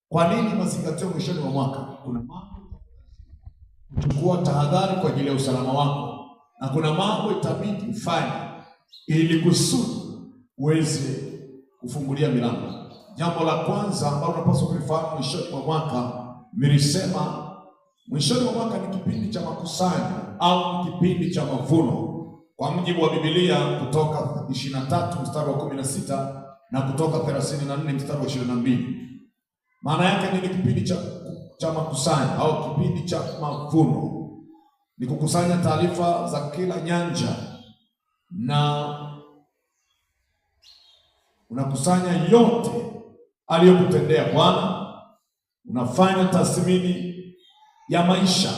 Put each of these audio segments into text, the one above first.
Kwa nini mazingatio mwishoni mwa mwaka? Kuna mambo chukua tahadhari kwa ajili ya usalama wako, na kuna mambo itabidi ufanye ili kusudi uweze kufungulia milango. Jambo la kwanza ambalo unapaswa kulifahamu mwishoni mwa mwaka, nilisema mwishoni mwa mwaka ni kipindi cha makusanyo au kipindi cha mavuno. Kwa mujibu wa Biblia, Kutoka 23 mstari wa 16 na Kutoka 34 mstari wa 22. Maana yake ni kipindi cha makusanyo au kipindi cha mavuno. Ni kukusanya taarifa za kila nyanja, na unakusanya yote aliyokutendea Bwana. Unafanya tathmini ya maisha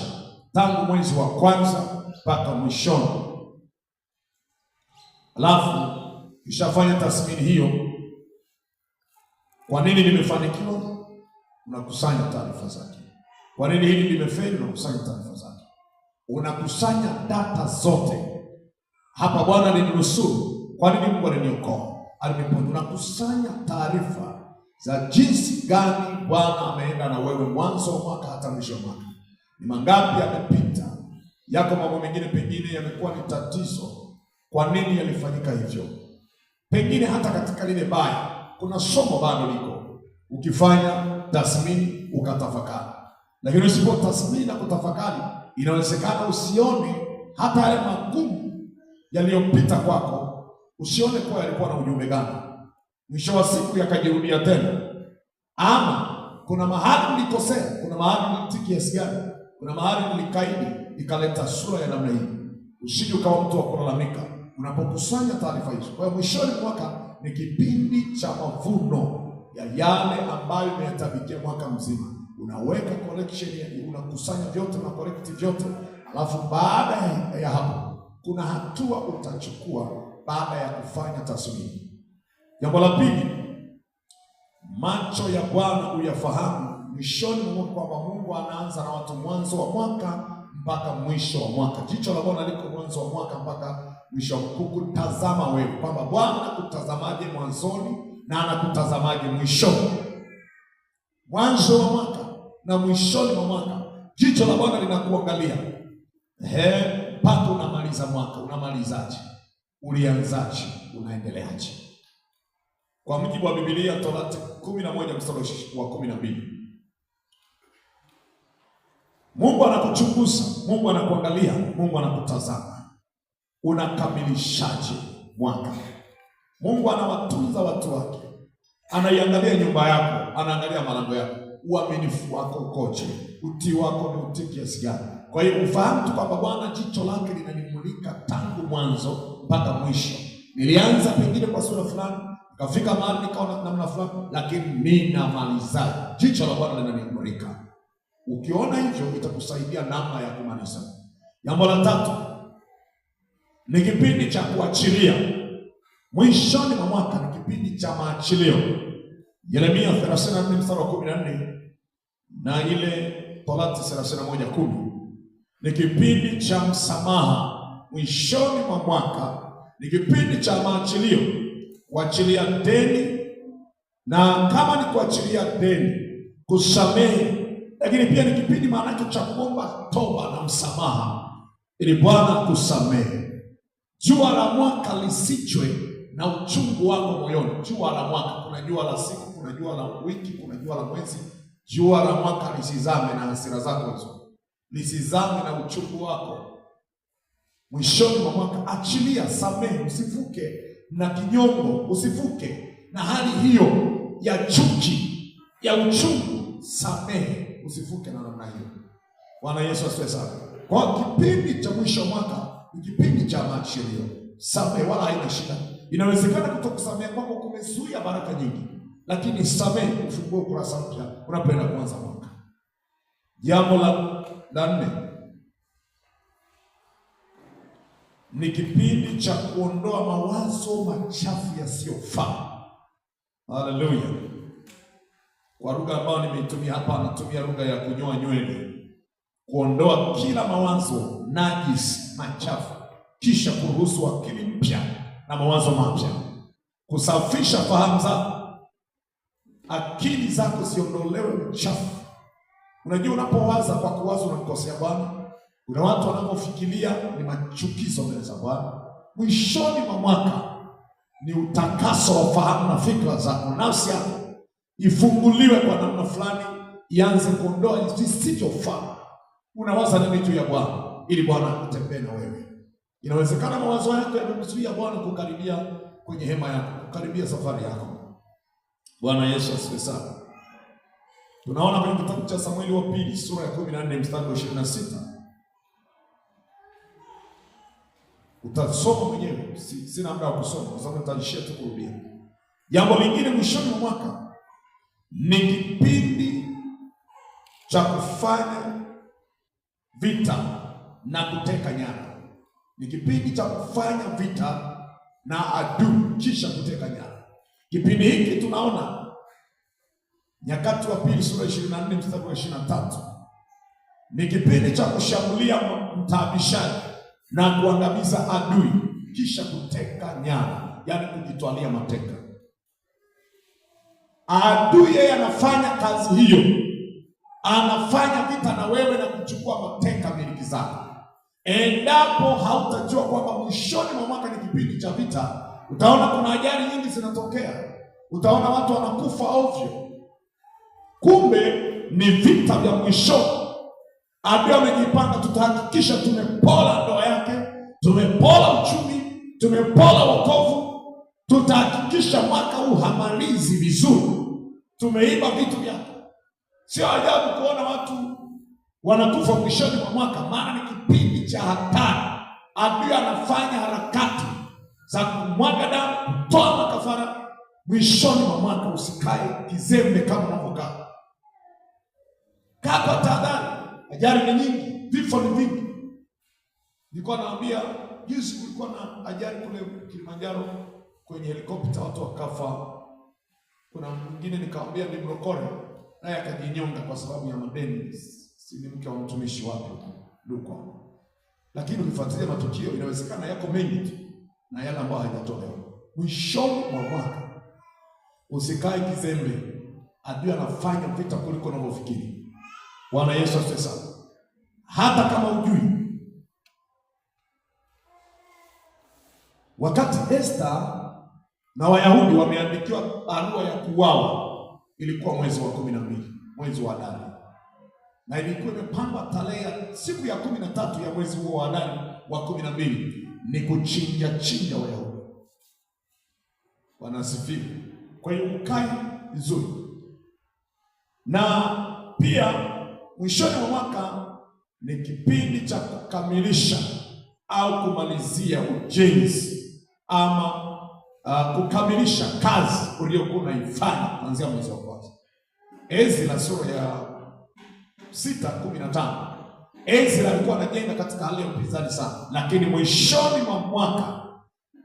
tangu mwezi wa kwanza mpaka mwishoni. Alafu ukishafanya tathmini hiyo, kwa nini nimefanikiwa? Unakusanya taarifa zake. Kwa nini hili limefeli? Unakusanya taarifa zake. Unakusanya data zote. Hapa Bwana alinusuru, kwa nini Mungu aliniokoa, aliniponya. Unakusanya taarifa za jinsi gani Bwana ameenda na wewe mwanzo wa mwaka hata mwisho wa mwaka. Ni mangapi yamepita? Yako mambo mengine pengine yamekuwa ni tatizo. Kwa nini yalifanyika hivyo? Pengine hata katika lile baya kuna somo bado liko. Ukifanya tathmini ukatafakari. Lakini usipotathmini na kutafakari, inawezekana usione hata yale magumu yaliyopita kwako, usione kwa yalikuwa na ujumbe gani. Mwisho wa siku yakajirudia tena. Ama kuna mahali ulikosea, kuna mahali ulitiki kiasi gani, kuna mahali ulikaidi, ikaleta sura ya namna hii. Usije ukawa mtu wa kulalamika unapokusanya taarifa hizo. Kwa hiyo mwishoni mwaka ni kipindi cha mavuno ya yale ambayo umeyatabikia mwaka mzima. Unaweka collection, unakusanya vyote na collect vyote. Alafu baada ya hapo kuna hatua utachukua baada ya kufanya tathmini. Jambo la pili, macho ya Bwana uyafahamu mwishoni mwa mwaka, kwamba Mungu anaanza na watu mwanzo wa mwaka mpaka mwisho wa mwaka. Jicho la Bwana liko mwanzo wa mwaka mpaka mwisho, kukutazama wewe, kwamba Bwana anakutazamaje mwanzoni na anakutazamaje mwishoni. Mwanzo wa mwaka na mwishoni mwa mwaka, jicho la Bwana linakuangalia. Mpaka unamaliza mwaka, unamalizaje? Ulianzaje? Unaendeleaje? Kwa mujibu wa Biblia, Torati 11 mstari wa 12. Mungu anakuchunguza, Mungu anakuangalia, Mungu anakutazama. Unakamilishaje mwaka? Mungu anawatunza watu wake. Anaiangalia nyumba yako, anaangalia malango yako. Uaminifu wako ukoje? Utii wako ni utii kiasi gani? Kwa hiyo ufahamu tu kwamba Bwana jicho lake linanimulika tangu mwanzo mpaka mwisho. Nilianza pengine kwa sura fulani, nikafika mahali nikaona namna fulani, lakini ninamaliza. Jicho la Bwana linanimulika. Ukiona hivyo itakusaidia namna ya kumaliza. Jambo la tatu ni kipindi cha kuachilia. Mwishoni mwa mwaka ni kipindi cha maachilio. Yeremia 34 mstari wa 14 na ile Torati 31:10 ni kipindi cha msamaha. Mwishoni mwa mwaka ni kipindi cha maachilio, kuachilia deni, na kama ni kuachilia deni, kusamehe. Lakini pia ni kipindi maana cha kuomba toba na msamaha ili Bwana kusamehe. Jua la mwaka lisichwe na uchungu wako moyoni. Jua la mwaka, kuna jua la siku, kuna jua la wiki, kuna jua la mwezi. Jua la mwaka lisizame na hasira zako hizo, lisizame na uchungu wako. Mwishoni mwa mwaka achilia, samehe, usivuke na kinyongo, usivuke na hali hiyo ya chuki, ya uchungu. Samehe, usivuke na namna hiyo. Bwana Yesu asifiwe sana. Kwa kipindi cha mwisho wa mwaka ni kipindi cha maachilio. Samehe, wala haina shida. Inawezekana kutokusamehe kwako kumezuia baraka nyingi, lakini samehe, ufungue ukurasa mpya unapoenda kuanza mwaka. Jambo la 4 ni kipindi cha kuondoa mawazo machafu yasiyofaa. Haleluya. Kwa lugha ambayo nimeitumia hapa, natumia lugha ya kunyoa nywele. Kuondoa kila mawazo najisi machafu, kisha kuruhusu akili mpya na mawazo mapya. Kusafisha fahamu zako. akili zako ziondolewe uchafu. Unajua, unapowaza kwa kuwaza unamkosea Bwana. Kuna watu wanapofikiria ni machukizo mbele za Bwana. Mwishoni mwa mwaka ni utakaso wa fahamu na fikra zako, nafsi yako ifunguliwe kwa namna fulani, ianze kuondoa visivyofaa. Unawaza nini juu ya Bwana ili Bwana atembee na wewe? Inawezekana mawazo yako yamemzuia Bwana kukaribia kwenye hema yako, kukaribia safari yako. Bwana Yesu asifiwe sana. Tunaona kwenye kitabu cha Samueli wa pili sura ya 14 mstari wa 26. Utasoma mwenyewe, sina muda wa kusoma kwa sababu nitaishia tu kurudia. Jambo lingine mwishoni mwa mwaka ni kipindi cha kufanya vita na kuteka nyara. Ni kipindi cha kufanya vita na adui kisha kuteka nyara. Kipindi hiki tunaona Nyakati wa pili sura 24 mstari wa 23. Ni kipindi cha kushambulia mtaabishaji na kuangamiza adui kisha kuteka nyara, yaani kujitwalia mateka. Adui yeye anafanya kazi hiyo, anafanya vita na wewe na kuchukua mateka miliki zako. Endapo hautajua kwamba mwishoni mwa mwaka ni kipindi cha vita, utaona kuna ajali nyingi zinatokea, utaona watu wanakufa ovyo. Kumbe ni vita vya mwisho. Adui amejipanga, tutahakikisha tumepola ndoa yake, tumepola uchumi, tumepola wokovu, tutahakikisha mwaka huu hamalizi vizuri, tumeiba vitu vyake. Sio ajabu kuona watu wanakufa mwishoni mwa mwaka, maana ni kipindi cha hatari. Adui anafanya harakati za kumwaga damu, kutoa makafara mwishoni mwa mwaka. Usikae kizembe kama unavyokaa. Kaa kwa tahadhari. Ajali ni nyingi, vifo ni vingi. Nilikuwa naambia juzi kulikuwa na ajali kule Kilimanjaro kwenye helikopta, watu wakafa. Kuna mwingine nikamwambia ni mlokole, naye akajinyonga kwa sababu ya madeni. Si ni mke wa mtumishi wake Luka. Lakini ukifuatilia matukio inawezekana yako mengi tu na yale ambayo hayajatolewa. Mwishoni mwa mwaka usikae kizembe. Adui anafanya vita kuliko unavyofikiri. Bwana Yesu asifiwe sana. Hata kama hujui, wakati Esther na Wayahudi wameandikiwa barua ya kuuawa, ilikuwa mwezi wa 12, mwezi wa Adari, na ilikuwa imepangwa tarehe siku ya 13 ya mwezi huo wa Adari wa 12 ni kuchinja Wayahudi. Wanasifiwa. Kwa hiyo ukae vizuri. Na pia mwishoni mwa mwaka ni kipindi cha kukamilisha au kumalizia ujenzi ama kukamilisha kazi uliyokuwa unaifanya kuanzia mwezi wa kwanza. Ezra sura ya 6:15. Ezra alikuwa anajenga katika hali ya upinzani sana, lakini mwishoni mwa mwaka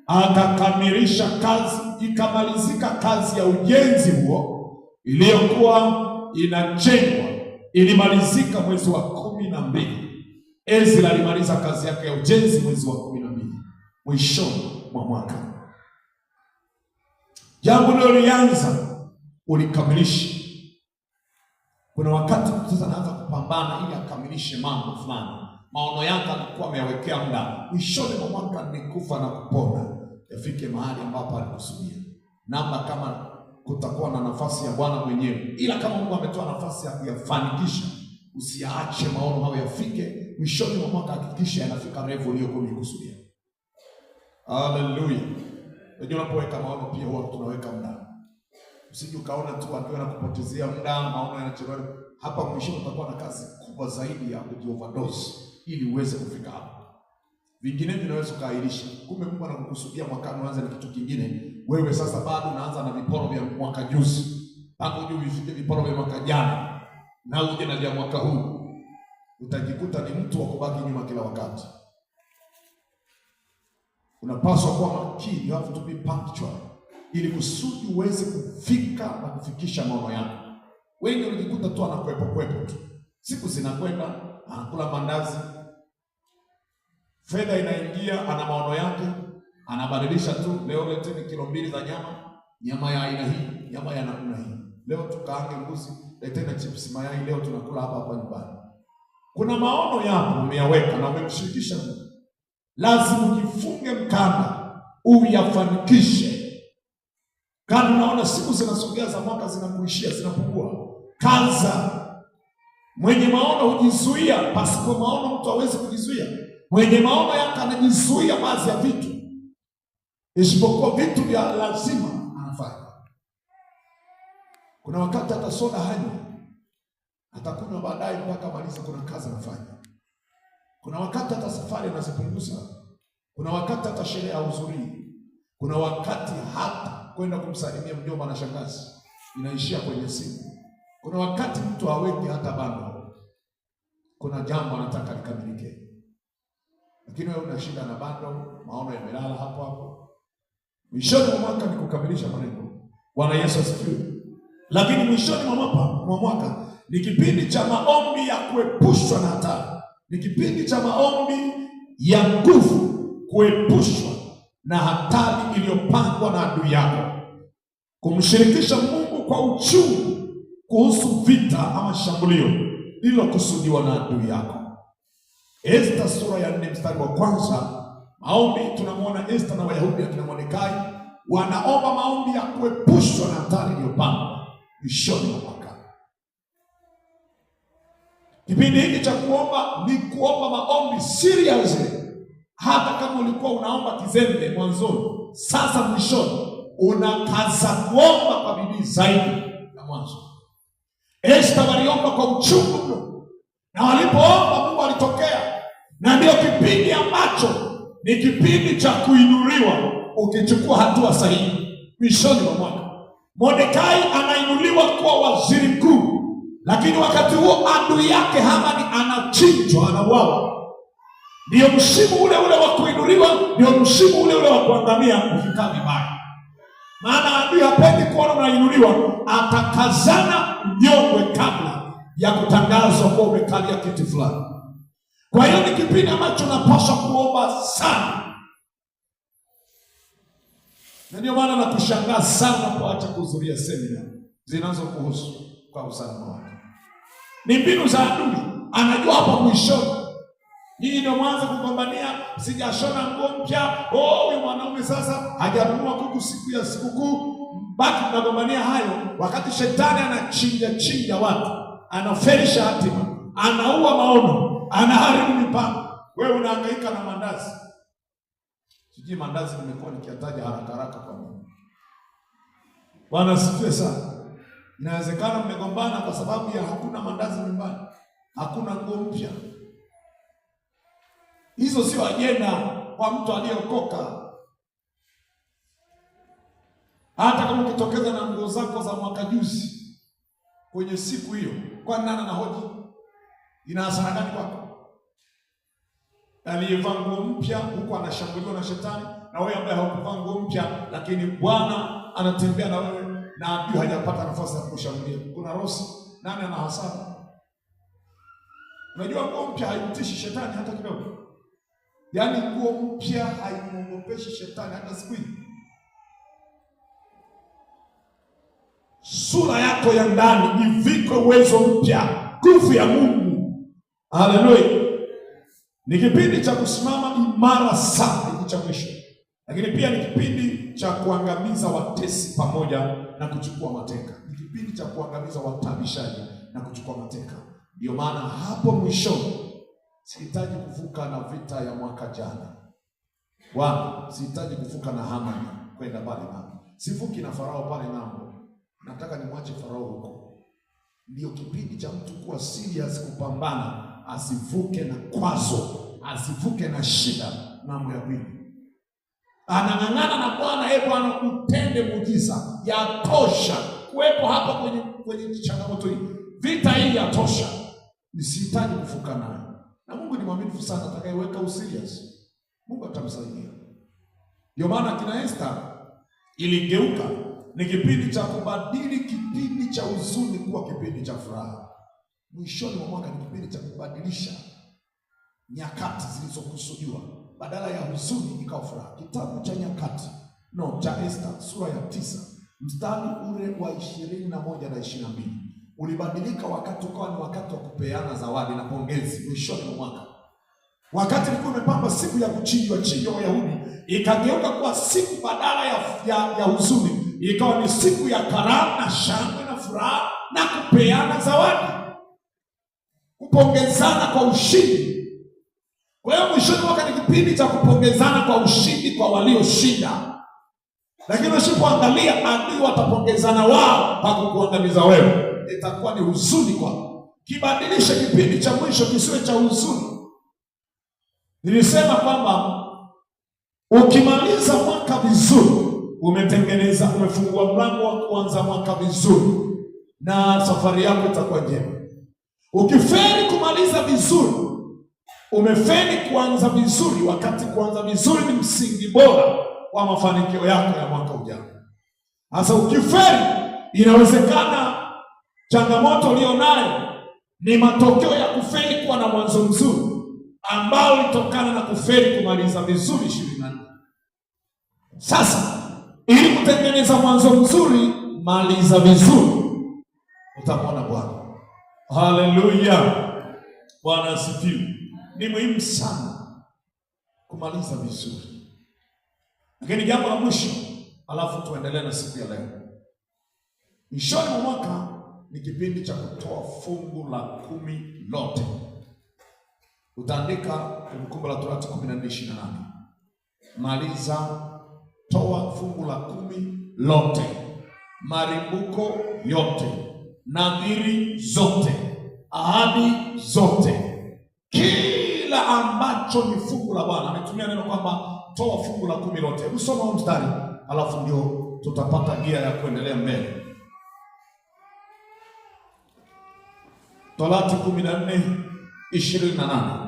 akakamilisha kazi, ikamalizika kazi ya ujenzi huo iliyokuwa inajengwa. Ilimalizika mwezi wa 12. Ezra alimaliza kazi yake ya ujenzi mwezi wa 12, mwishoni mwa mwaka. Jambo lilo lianza, ulikamilisha. Kuna wakati mtu anaanza kupambana ili akamilishe mambo fulani. Maono yake alikuwa ameyawekea muda. Mwishoni mwa mwaka ni kufa na kupona, yafike mahali ambapo alikusudia. Namna kama kutakuwa na nafasi ya Bwana mwenyewe. Ila kama Mungu ametoa nafasi ya kuyafanikisha, usiache maono hayo yafike. Mwishoni mwa mwaka hakikisha yanafika level uliyokuwa umekusudia. Haleluya. Unajua unapoweka maono pia huwa tunaweka muda. Usije ukaona tu watu wanakupotezea muda, maono yanachelewa. Hapa mwishoni utakuwa na kazi kubwa zaidi ya kujioverdose ili uweze kufika hapo. Vinginevyo unaweza ukaahirisha. Kumbe Mungu anakukusudia mwakani uanze na kitu kingine. Wewe sasa bado unaanza na viporo vya mwaka juzi. Mpaka uje ufike viporo vya mwaka jana. Na uje na vya mwaka huu. Utajikuta ni mtu wa kubaki nyuma kila wakati. Unapaswa kuwa makini, you have to be punctual, ili kusudi uweze kufika na kufikisha maono yako. Wengi unajikuta tu anakwepo tu. Siku zinakwenda, anakula mandazi. Fedha inaingia, ana maono yake, anabadilisha tu. Leo leteni kilo 2 za nyama ya aina hii, nyama ya namna hii. leo tukaange mbuzi, letena chips mayai, leo tunakula hapa nyumbani. Kuna maono yako umeyaweka na umemshirikisha Mungu. Lazima ujifunge mkanda, uyafanikishe. Kama unaona siku zinasogea za mwaka zinakuishia, zinapungua, kaza. Mwenye maono hujizuia, pasipo maono mtu hawezi kujizuia. Mwenye maono yake anajizuia baadhi ya vitu, isipokuwa vitu vya lazima anafanya. Kuna wakati hata soda hanywi, atakunywa baadaye mpaka maliza, kuna kazi anafanya. Kuna wakati hata safari anazipunguza. Kuna wakati hata sherehe hahudhurii. Kuna wakati hata kwenda kumsalimia mjomba na shangazi inaishia kwenye simu. Kuna wakati mtu haweki hata bando. Kuna jambo anataka likamilike, lakini wewe una shida na bando, maono yamelala hapo hapo. Mwishoni mwa mwaka ni kukamilisha malengo. Bwana Yesu asifiwe. Lakini mwishoni mwa mwaka ni kipindi cha maombi ya kuepushwa na hatari. Ni kipindi cha maombi ya nguvu, kuepushwa na hatari iliyopangwa na adui yako. Kumshirikisha Mungu kwa uchungu kuhusu vita ama shambulio lililokusudiwa na adui yako. Esta sura ya 4 mstari wa kwanza. Maombi, tunamwona Esta na Wayahudi akina Mordekai wanaomba maombi ya kuepushwa na hatari iliyopangwa mwishoni mwa mwaka. Kipindi hiki cha kuomba ni kuomba maombi seriously. Hata kama ulikuwa unaomba kizembe mwanzoni, sasa mwishoni unakaza kuomba kwa bidii zaidi ya mwanzo. Esta waliomba kwa uchungu mno, na walipoomba Mungu alitokea. Na ndio kipindi ambacho ni kipindi cha kuinuliwa ukichukua hatua sahihi mwishoni mwa mwaka. Mordekai anainuliwa kuwa waziri mkuu, lakini wakati huo adui yake Hamani anachinjwa, anauawa. Ndio msimu ule ule wa kuinuliwa, ndio msimu ule ule wa kuangamia ukikaa vibaya. Maana adui hapendi kuona unainuliwa, atakazana unyongwe kabla ya kutangazwa kuwa umekalia kiti fulani. Kwa hiyo ni kipindi ambacho unapaswa kuomba sana. Na ndio maana nakushangaa sana kuacha kuhudhuria semina zinazokuhusu kwa usalama wako. Ni mbinu za adui. Anajua hapa mwishoni hii ndio mwanzo kugombania, sijashona nguo mpya. Huyu mwanaume sasa hajanunua kuku siku ya sikukuu. Baki tunagombania hayo, wakati shetani anachinja watu, anafelisha hatima, anaua maono, anaharibu mipango. Wewe unahangaika na mandazi. Sijui mandazi nimekuwa nikiataja haraka kwa nini. Bwana asifiwe sana. Inawezekana mmegombana kwa sababu ya hakuna mandazi nyumbani, hakuna nguo mpya. Hizo sio ajenda kwa mtu aliyeokoka. Hata kama ukitokeza na nguo zako za mwaka juzi kwenye siku hiyo, kwa nani na hoji? Ina hasara gani kwako? Aliyevaa nguo mpya huko anashambuliwa na shetani, na wewe ambaye haukuvaa nguo mpya lakini Bwana anatembea na wewe na adui hajapata nafasi ya kushambulia. Kuna rosi, nani ana hasara? Unajua nguo mpya haimtishi shetani hata kidogo. Yaani nguo mpya haimuogopeshi shetani hata siku hii. Sura yako ya ndani ivikwe uwezo mpya, nguvu ya Mungu. Haleluya. Ni kipindi cha kusimama imara sana hiki cha mwisho. Lakini pia ni kipindi cha kuangamiza watesi pamoja na kuchukua mateka. Ni kipindi cha kuangamiza watabishaji na kuchukua mateka. Ndio maana hapo mwishoni sihitaji kuvuka na vita ya mwaka jana. Bwana, sihitaji kuvuka na Hamani kwenda pale ng'ambo. Sivuki na Farao pale ng'ambo. Nataka nimwache Farao huko. Ndio kipindi cha mtu kuwa serious kupambana, asivuke na kwazo, asivuke na shida ng'ambo ya pili. Anang'ang'ana na Bwana, Bwana utende muujiza. Yatosha kuwepo hapa kwenye changamoto hii. Vita hii yatosha. Nisihitaji kuvuka nayo. Na Mungu ni mwaminifu sana, atakayeweka userious Mungu atamsaidia. Ndio maana kina Esther iligeuka, ni kipindi cha kubadili kipindi cha huzuni kuwa kipindi cha furaha. Mwishoni mwa mwaka ni kipindi cha kubadilisha nyakati zilizokusudiwa, badala ya huzuni ikawa furaha. Kitabu cha Nyakati cha Esther sura ya 9 mstari ule wa 21 na 22 ulibadilika wakati ukawa ni wakati wa kupeana zawadi na pongezi mwishoni mwa mwaka. Wakati ilikuwa imepamba siku ya kuchinjwa Wayahudi, ikageuka kuwa siku badala ya huzuni, ikawa ni siku ya karamu na shangwe na furaha na kupeana zawadi, kupongezana kwa ushindi. Kwa hiyo mwishoni mwaka ni kipindi cha kupongezana kwa ushindi kwa walioshinda. Lakini usipoangalia adui watapongezana wao pa kukuangamiza wewe, itakuwa ni huzuni kwao. Kibadilishe kipindi cha mwisho kisiwe cha huzuni. Nilisema kwamba ukimaliza mwaka vizuri, umefungua mlango wa kuanza mwaka vizuri na safari yako itakuwa njema. Ukifeli kumaliza vizuri, umefeli kuanza vizuri, wakati kuanza vizuri ni msingi bora wa mafanikio yako ya mwaka ujao. Sasa ukifeli, inawezekana changamoto ulionayo ni matokeo ya kufeli kuwa na mwanzo mzuri ambao ulitokana na kufeli kumaliza vizuri 24. Sasa ili kutengeneza mwanzo mzuri, maliza vizuri, utamwona Bwana. Haleluya, Bwana asifiwe. Ni muhimu sana kumaliza vizuri. Lakini jambo la mwisho, alafu tuendelee na siku ya leo. Mwishoni mwa mwaka ni kipindi cha kutoa fungu la 10 lote. Utaandika Kumbukumbu la Torati 14:28. Maliza, toa fungu la 10 lote, marimbuko yote, nadhiri zote, ahadi zote, kila ambacho ni fungu la Bwana. Ametumia neno kwamba toa fungu la 10 lote. Hebu soma mstari, alafu ndio tutapata gia ya kuendelea mbele. Torati 14:28.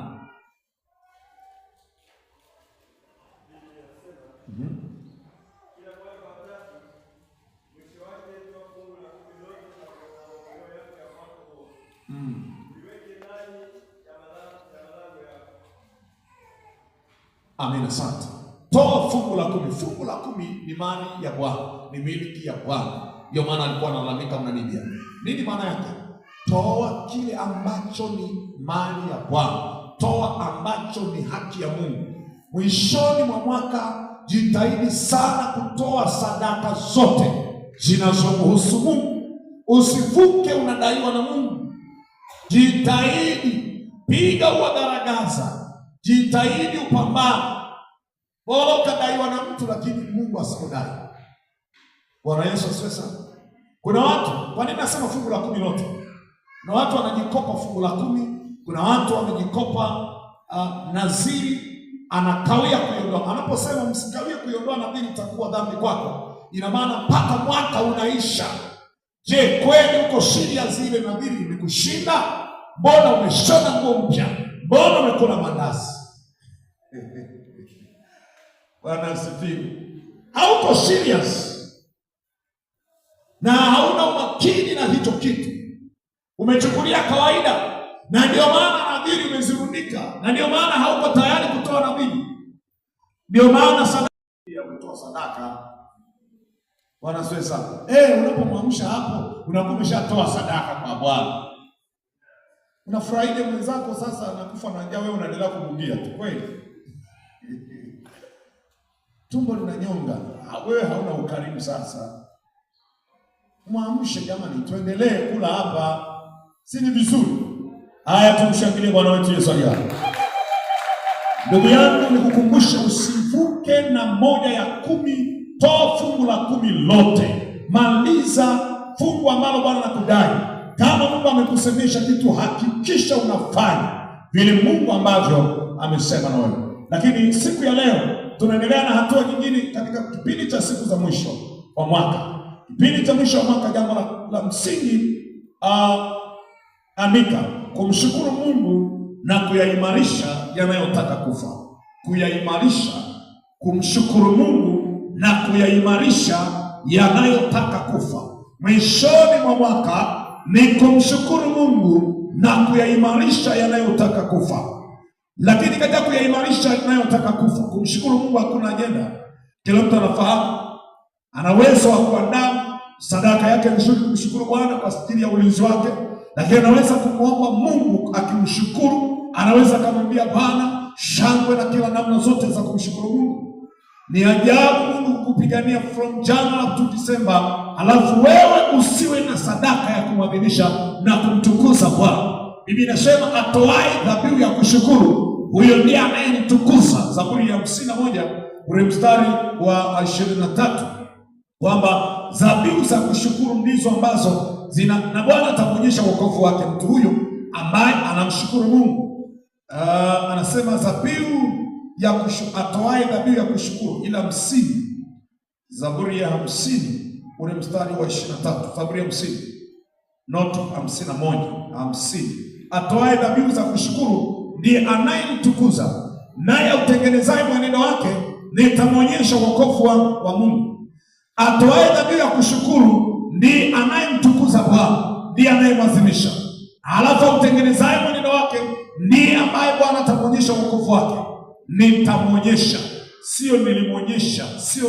Amina, asante. Toa fungu la 10. Fungu la 10 ni mali ya Bwana, ni miliki ya Bwana. Ndio maana alikuwa analalamika mnanibia. Nini maana yake? Toa kile ambacho ni mali ya Bwana. Toa ambacho ni haki ya Mungu. Mwishoni mwa mwaka jitahidi sana kutoa sadaka zote zinazomhusu Mungu. Usivuke unadaiwa na Mungu. Jitahidi, piga uagaragaza. Jitahidi upambane. Bora ukadaiwa na mtu lakini Mungu asikudai. Bwana Yesu asifiwe sana. Kuna watu, kwa nini nasema fungu la 10 lote? Kuna watu wanajikopa fungu la 10, kuna watu wamejikopa naziri, anakawia kuiondoa. Anaposema msikawie kuiondoa nadhiri itakuwa dhambi kwako, ina maana mpaka mwaka unaisha. Je, kweli uko serious ile nadhiri imekushinda? Mbona umeshona nguo mpya? Mbona umekula mandazi? Bwana asifiwe. Hauko serious na hauna umakini na hicho kitu, umechukulia kawaida, na ndio maana nadhiri imezirundika, na ndio maana hauko tayari kutoa nadhiri. Ndio maana sadaka ya kutoa sadaka, Bwana asifiwe sana. Unapomwamsha hapo unakuwa umeshatoa sadaka kwa Bwana. Unafurahia mwenzako sasa anakufa na njaa, wewe unaendelea kubugia tu kweli? Tumbo linanyonga, wewe hauna ukarimu sasa. Mwamshe jamani, tuendelee kula hapa. Si ni vizuri? Haya, tumshangilie Bwana wetu Yesu aliye. Ndugu yangu, nikukumbusha usivuke na moja ya 10. Toa fungu la 10 lote. Maliza fungu ambalo Bwana anakudai. Kama Mungu amekusemesha kitu, hakikisha unafanya vile Mungu ambavyo amesema na wewe. Lakini siku ya leo tunaendelea na hatua nyingine katika kipindi cha siku za mwisho wa mwaka. Kipindi cha mwisho wa mwaka, jambo la msingi andika kumshukuru Mungu na kuyaimarisha yanayotaka kufa. Kuyaimarisha, kumshukuru Mungu na kuyaimarisha yanayotaka kufa. Mwishoni mwa mwaka ni kumshukuru Mungu na kuyaimarisha yanayotaka kufa. Lakini katika kuyaimarisha yanayotaka kufa, kumshukuru Mungu hakuna ajenda. Kila mtu anafahamu ana uwezo wa kuandaa sadaka yake nzuri kumshukuru Bwana kwa ajili ya ulinzi wake, lakini anaweza kumwomba Mungu akimshukuru. Anaweza kumwambia Bwana shangwe na kila namna zote za kumshukuru Mungu. Ni ajabu Mungu kukupigania from January to December, alafu wewe usiwe na sadaka ya kumwadhimisha na kumtukuza Bwana. Biblia inasema atoae dhabihu ya kushukuru, huyo ndiye anayenitukuza. Zaburi ya 51 ule mstari wa 23, kwamba dhabihu za kushukuru ndizo ambazo na Bwana atamuonyesha wokovu wake mtu huyo ambaye anamshukuru Mungu. Anasema dhabihu ya atoae dhabihu ya kushukuru, ila 50, Zaburi ya 50 ule mstari wa 23, Zaburi ya 50 not 51, 50. Atoae dhabihu za kushukuru ndiye anayenitukuza, naye utengenezaye mwenendo wake nitamwonyesha wokovu wa Mungu. Atoae dhabihu ya kushukuru ndiye anayemtukuza Bwana, ndiye anayemwadhimisha. Alafu utengenezaye mwenendo wake ndiye ambaye Bwana atamwonyesha wokovu wake. Nitamwonyesha, sio nilimwonyesha, sio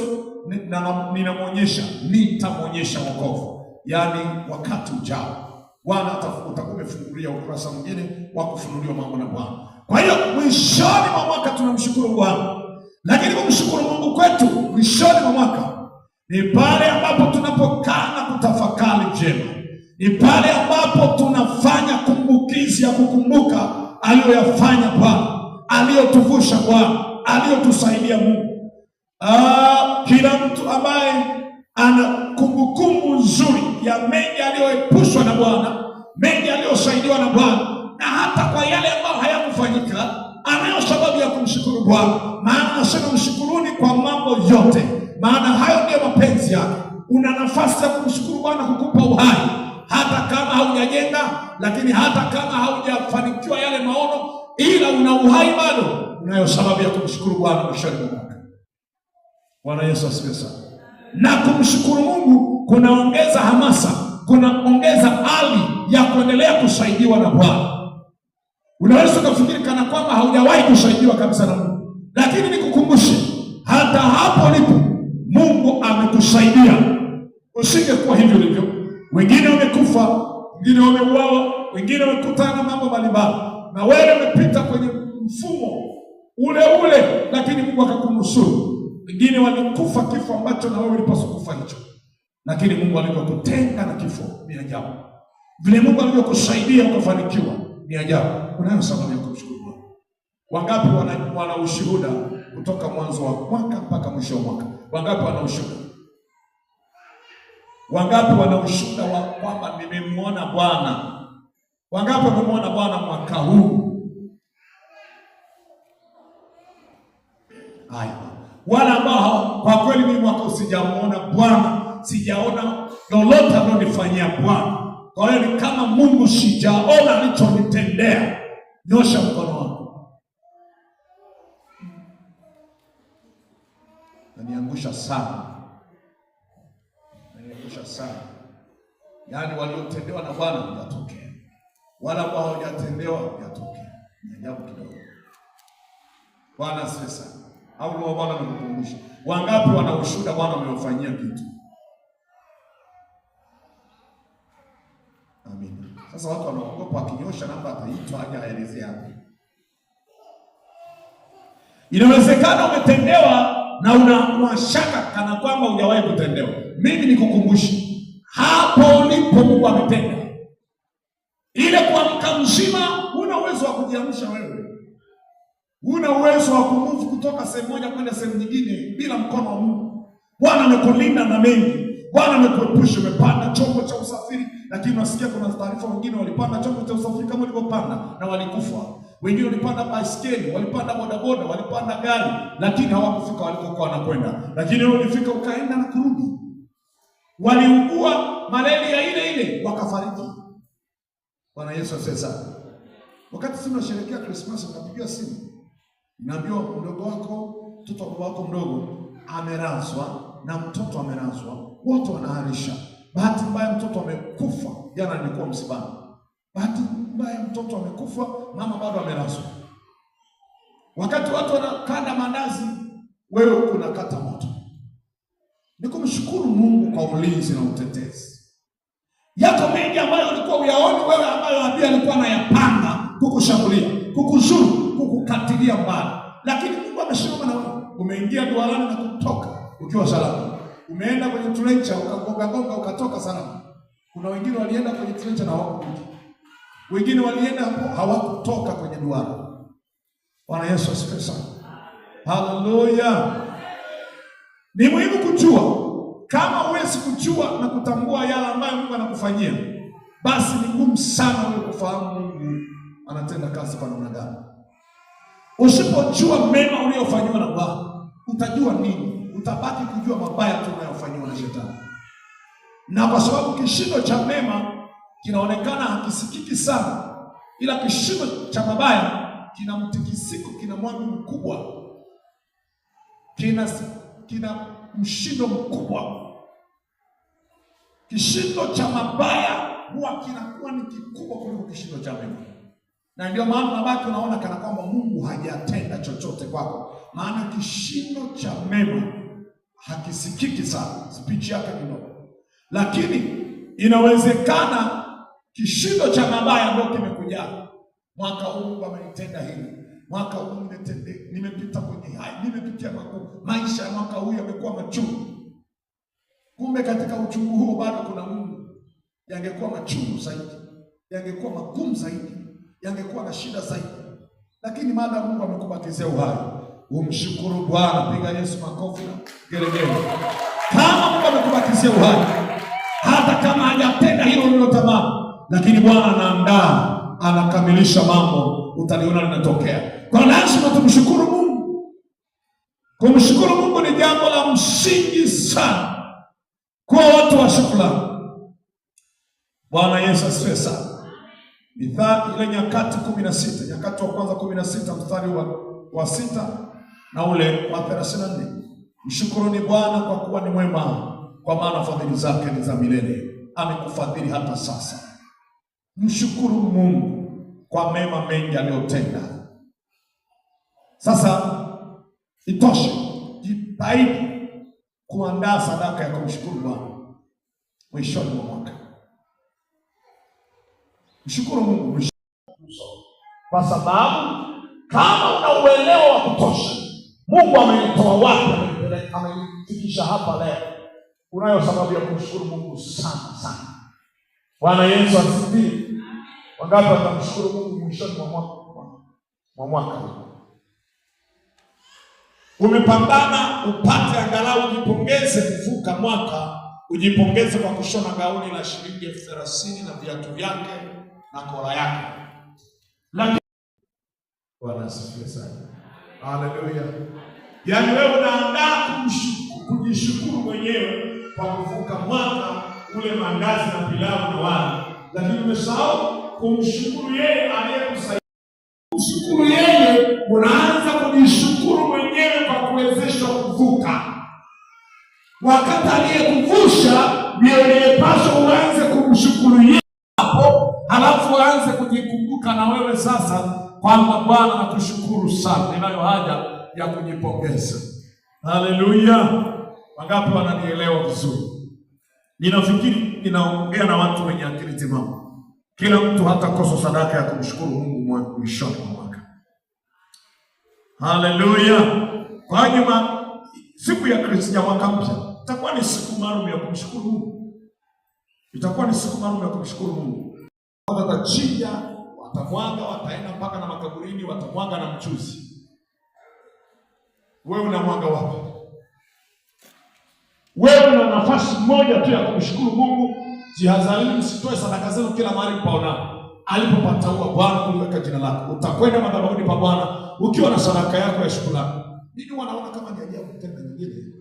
ninamwonyesha, nitamwonyesha wokovu. Yaani wakati ujao Bwana utakuwa umefungulia ukurasa mwingine wa kufunuliwa mambo na Bwana. Kwa hiyo mwishoni mwa mwaka tunamshukuru Bwana, lakini kumshukuru Mungu kwetu mwishoni mwa mwaka ni pale ambapo tunapokaa na kutafakari jema, ni pale ambapo tunafanya kumbukizi ya kukumbuka aliyoyafanya Bwana, aliyotuvusha Bwana, aliyotusaidia Mungu. Kila mtu ambaye ana kumbukumbu nzuri ya mengi aliyoepushwa na Bwana, mengi aliyosaidiwa na Bwana, na hata kwa yale ambayo hayakufanyika, anayo sababu ya kumshukuru Bwana. Maana anasema mshukuruni kwa mambo yote, maana hayo ndiyo mapenzi yake. Una nafasi ya kumshukuru Bwana kukupa uhai, hata kama haujajenga, lakini hata kama haujafanikiwa yale maono, ila una uhai bado, unayo sababu ya kumshukuru Bwana mwishoni mwa mwaka. Bwana Yesu asifiwe sana. Na kumshukuru Mungu kunaongeza hamasa, kunaongeza hali ya kuendelea kusaidiwa na Bwana. Unaweza kufikiri kana kwamba haujawahi kusaidiwa kabisa na Mungu, lakini nikukumbushe, hata hapo ulipo Mungu amekusaidia. Usingekuwa hivyo ulivyo. Wengine wamekufa, wengine wameuawa, wengine wamekutana mambo mbalimbali, na wewe umepita kwenye mfumo ule, lakini Mungu akakunusuru. Wengine walikufa kifo ambacho na wewe ulipaswa kufa hicho, lakini Mungu alivyokutenga na kifo ni ajabu. Vile Mungu alivyokusaidia ukafanikiwa ni ajabu. Unayo sababu ya kumshukuru Bwana. Wangapi wana ushuhuda kutoka mwanzo wa mwaka mpaka mwisho wa mwaka? Wangapi wana ushuhuda? Wangapi wana ushuhuda wa kwamba nimemwona Bwana? Wangapi wamemwona Bwana mwaka huu? Haya. Wale ambao kwa kweli mimi mwaka sijamuona Bwana, sijaona lolote alilonifanyia Bwana, kwa hiyo ni kama Mungu sijaona alichonitendea, nyosha mkono wako. Naniangusha sana. Yaani waliotendewa na Bwana yatokea, wala ambao hawajatendewa yatokea. Ni ajabu kidogo. Bwana asifiwe sana. Au ni Bwana amekukumbusha. Wangapi wana ushuhuda Bwana amewafanyia kitu? Amen. Sasa watu wanaogopa akinyosha namba ataitwa aje aelezee hapo. Inawezekana umetendewa na una shaka kana kwamba hujawahi kutendewa. Mimi nikukumbushe, hapo ulipo Mungu ametenda. Ile kuamka mzima, huna uwezo wa kujiamsha wewe. Huna uwezo wa kumove kutoka sehemu moja kwenda sehemu nyingine bila mkono wa Mungu. Bwana amekulinda na mengi. Bwana amekuepusha. Umepanda chombo cha usafiri, lakini unasikia kuna taarifa wengine walipanda chombo cha usafiri kama ulivyopanda na walikufa. Wengine walipanda baiskeli, walipanda bodaboda, walipanda gari, lakini hawakufika walikokuwa wanakwenda. Lakini wewe ulifika ukaenda na kurudi. Waliugua malaria ile wakafariki. Bwana Yesu asifiwe. Wakati sisi tunasherehekea Christmas, unapigia simu, naambiwa mdogo wako, mtoto wako mdogo amelazwa na mtoto amelazwa, wote wanaharisha. Bahati mbaya mtoto amekufa. Jana nilikuwa msibani. Bahati mbaya mtoto amekufa, mama bado amelazwa. Wakati watu wanakanda mandazi, wewe huko unakata moto. ni kumshukuru Mungu kwa ulinzi na utetezi. Yako mengi ambayo ulikuwa uyaoni wewe, ambayo adui alikuwa anayapanga kukushambulia, kukuzuru, kukukatilia mbali, lakini Mungu amesimama na wewe. Umeingia duarani na kutoka ukiwa salama. Umeenda kwenye trencha ukagonga ukatoka salama. Kuna wengine walienda kwenye trencha na hawakurudi. Wengine walienda hapo hawakutoka kwenye duara. Bwana Yesu asifiwe sana. Haleluya. Ni muhimu kujua. Kama huwezi kujua na kutambua yale ambayo Mungu anakufanyia, basi ni ngumu sana wewe kufahamu Mungu anatenda kazi kwa namna gani. Usipojua mema uliyofanywa na Bwana, utajua nini? Utabaki kujua mabaya tu unayofanywa na shetani. Na kwa sababu kishindo cha mema kinaonekana hakisikiki sana, ila kishindo cha mabaya kina mtikisiko, kina mwanga mkubwa, kina mshindo mkubwa. Kishindo cha mabaya huwa kinakuwa ni kikubwa kuliko kishindo cha mema. Na ndio maana unabaki unaona kana kwamba Mungu hajatenda chochote kwako. Maana kishindo cha mema hakisikiki sana, speech yake kidogo. Lakini inawezekana kishindo cha mabaya ndio kimekuja. Mwaka huu amenitenda hili. Mwaka huu nimepita kwenye haya, nimepitia magumu. Maisha ya mwaka huu yamekuwa machungu. Kumbe katika uchungu huo bado kuna Mungu. Yangekuwa machungu zaidi, yangekuwa magumu zaidi, yangekuwa na shida zaidi. Lakini maadamu Mungu amekubakizia uhai, umshukuru Bwana. Piga Yesu makofi na gelegele. Kama Mungu amekubakizia uhai, hata kama hajatenda hilo ulilotamani, lakini Bwana anaandaa, anakamilisha mambo, utaliona linatokea. Kwa lazima tumshukuru Mungu. Kumshukuru Mungu ni jambo la msingi sana kwa watu wa shukrani. Bwana Yesu asifiwe sana. Mithali ile Nyakati 16, Nyakati wa kwanza 16 mstari wa 6 na ule wa 34. Mshukuruni Bwana kwa kuwa ni mwema, kwa maana fadhili zake ni za milele. Amekufadhili hata sasa. Mshukuru Mungu kwa mema mengi aliyotenda. Sasa itoshe, jitahidi kuandaa sadaka ya kumshukuru Bwana mwishoni mwa mwaka. Mshukuru Mungu kwa sababu kama una uelewa wa kutosha Mungu amenitoa wapi, amenifikisha hapa leo, unayo sababu ya kumshukuru Mungu sana sana. Bwana Yesu asifiwe. Wangapi watamshukuru Mungu mwishoni mwa mwaka? Umepambana upate angalau ujipongeze kuvuka mwaka, ujipongeze kwa kushona gauni la shilingi 30,000 na viatu vyake na kola yake. Lakini Bwana asifiwe sana. Haleluya. Yaani wewe unaandaa kujishukuru mwenyewe kwa kuvuka mwaka ule mandazi na pilau na wali, lakini umesahau kumshukuru yeye aliyekusaidia. Kumshukuru yeye, unaanza kujishukuru mwenyewe kwa kuwezeshwa kuvuka. Wakati aliyekuvusha ndio aliyepaswa uanze kumshukuru yeye hapo, halafu uanze kujikumbuka na wewe sasa kwamba Bwana nakushukuru sana. Ninayo haja ya kujipongeza. Haleluya. Wangapi wananielewa vizuri? Ninafikiri ninaongea na watu wenye akili timamu. Kila mtu hatakosa sadaka ya kumshukuru Mungu mwishoni mwa mwaka. Haleluya. Kwa hiyo siku ya Kristo ya mwaka mpya itakuwa ni siku maalum ya kumshukuru Mungu. Itakuwa ni siku maalum ya kumshukuru Mungu. Watachinja, watamwaga, wataenda mpaka na makaburini, watamwaga na mchuzi. Wewe unamwaga wapi? Wewe una nafasi moja tu ya kumshukuru Mungu. Jihadharini msitoe sadaka zenu kila mahali paona. Alipopataua Bwana kuliweka jina lako. Utakwenda madhabahuni pa Bwana ukiwa na sadaka yako ya shukrani. Mimi wanaona kama ni ajabu tena nyingine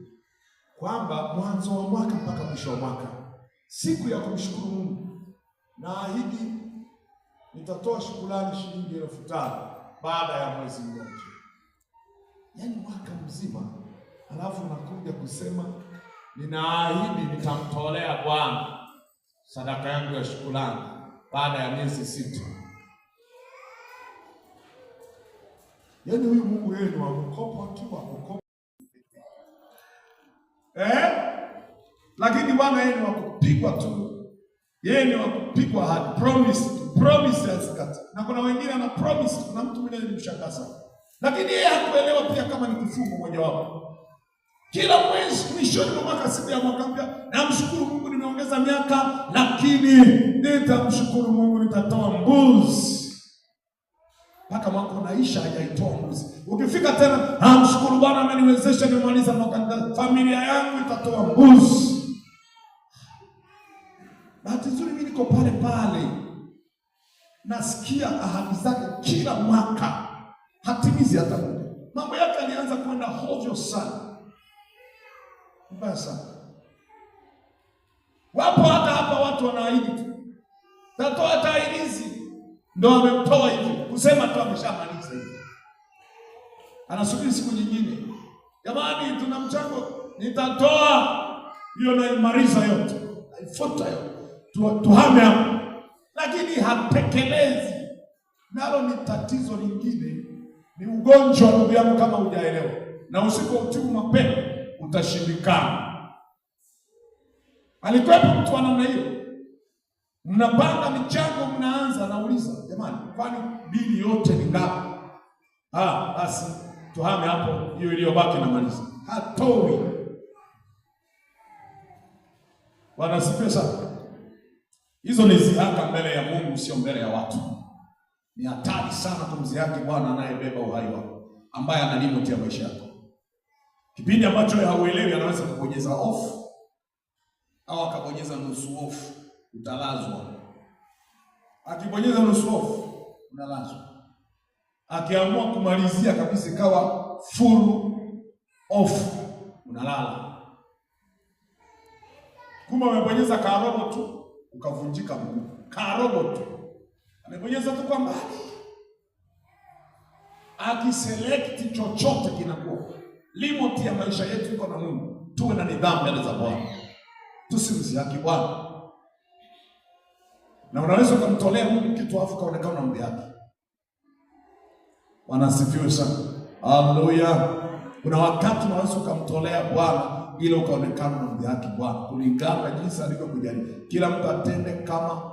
kwamba mwanzo wa mwaka mpaka mwisho wa mwaka siku ya kumshukuru Mungu. Naahidi nitatoa shukrani shilingi 5,000 baada ya mwezi mmoja. Yaani mwaka mzima, alafu nakuja kusema ninaahidi nitamtolea Bwana sadaka yangu ya shukrani baada ya miezi 6. Yaani huyu Mungu yeye ni wa mkopo tu, wa mkopo. Lakini Bwana yeye ni wa kupigwa tu. Yeye ni wa kupigwa hard, promise asikate. Na kuna wengine ana promise, kuna mtu mwingine nilimshangaza. Lakini yeye hakuelewa pia kama ni kifungo mojawapo. Kila mwezi mwishoni mwa mwaka, siku ya mwaka mpya, namshukuru Mungu nimeongeza miaka, lakini nitamshukuru Mungu nitatoa mbuzi. Mpaka mwaka unaisha hajaitoa mbuzi. Ukifika tena, namshukuru Bwana ameniwezesha nimaliza mwaka, familia yangu itatoa mbuzi. Bahati nzuri mimi niko pale pale. Nasikia ahadi zake kila mwaka. Hatimizi hata moja. Mambo yake alianza kwenda hovyo sana. Mbaya sana. Wapo hata hapa watu wanaahidi tu. Tatoa hata hizi. Ndio amemtoa hivi. Kusema tu ameshamaliza hivi. Anasubiri siku nyingine. Jamani tuna mchango, nitatoa hiyo na imaliza yote. Haifuta yote. Tuhame hapo. Lakini hatekelezi. Nalo ni tatizo lingine. Ni ugonjwa ndugu yangu kama hujaelewa. Na usipoutibu mapema utashindikana. Alikuwepo mtu wa namna hiyo. Mnapanga michango, mnaanza nauliza, jamani, kwani bili yote ni ngapi? Basi tuhame hapo, hiyo iliyobaki na maliza. Hatoi. Wanasifiwa sana. Hizo ni zihaka mbele ya Mungu, sio mbele ya watu. Ni hatari sana kumzihaki Bwana anayebeba uhai wako, ambaye analimotia maisha yako. Kipindi ambacho hauelewi anaweza kubonyeza off au akabonyeza nusu off, utalazwa. Akibonyeza nusu off, unalazwa. Akiamua kumalizia kabisa ikawa full off, unalala. Kuma umebonyeza karobo tu, ukavunjika mguu. Karobo tu. Amebonyeza tu kwa mbali. Akiselect chochote kinakuwa. Limoti ya maisha yetu iko na Mungu. Tuwe na nidhamu mbele za Bwana. Tusimzihaki Bwana. Na unaweza kumtolea Mungu kitu afu kaonekana mambo yake. Wanasifiwe sana. Haleluya. Kuna wakati unaweza kumtolea Bwana ili ukaonekana mambo yake Bwana. Kulingana na jinsi alivyokujalia. Kila mtu atende kama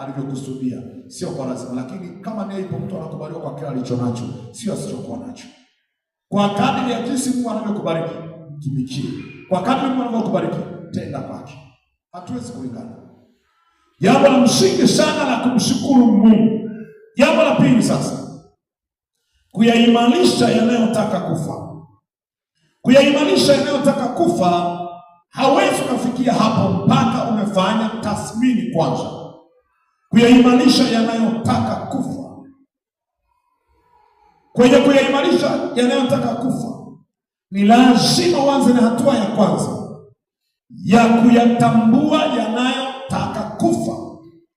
alivyokusudia. Sio kwa lazima, lakini kama ni ipo mtu anakubaliwa kwa kile alicho nacho, sio asichokuwa nacho. Kwa kadri ya jinsi Mungu anavyokubariki, mtumikie. Kwa kadri Mungu anavyokubariki, tenda kwake. Hatuwezi kulingana. Jambo la msingi sana la kumshukuru Mungu. Jambo la pili sasa, kuyaimarisha yanayotaka kufa. Kuyaimarisha yanayotaka kufa, hauwezi kufikia hapo mpaka umefanya tathmini kwanza. Kuyaimarisha yanayotaka kufa. Kwenye kuyaimarisha yanayotaka kufa, ni lazima uanze na hatua ya kwanza ya kuyatambua yanayotaka kufa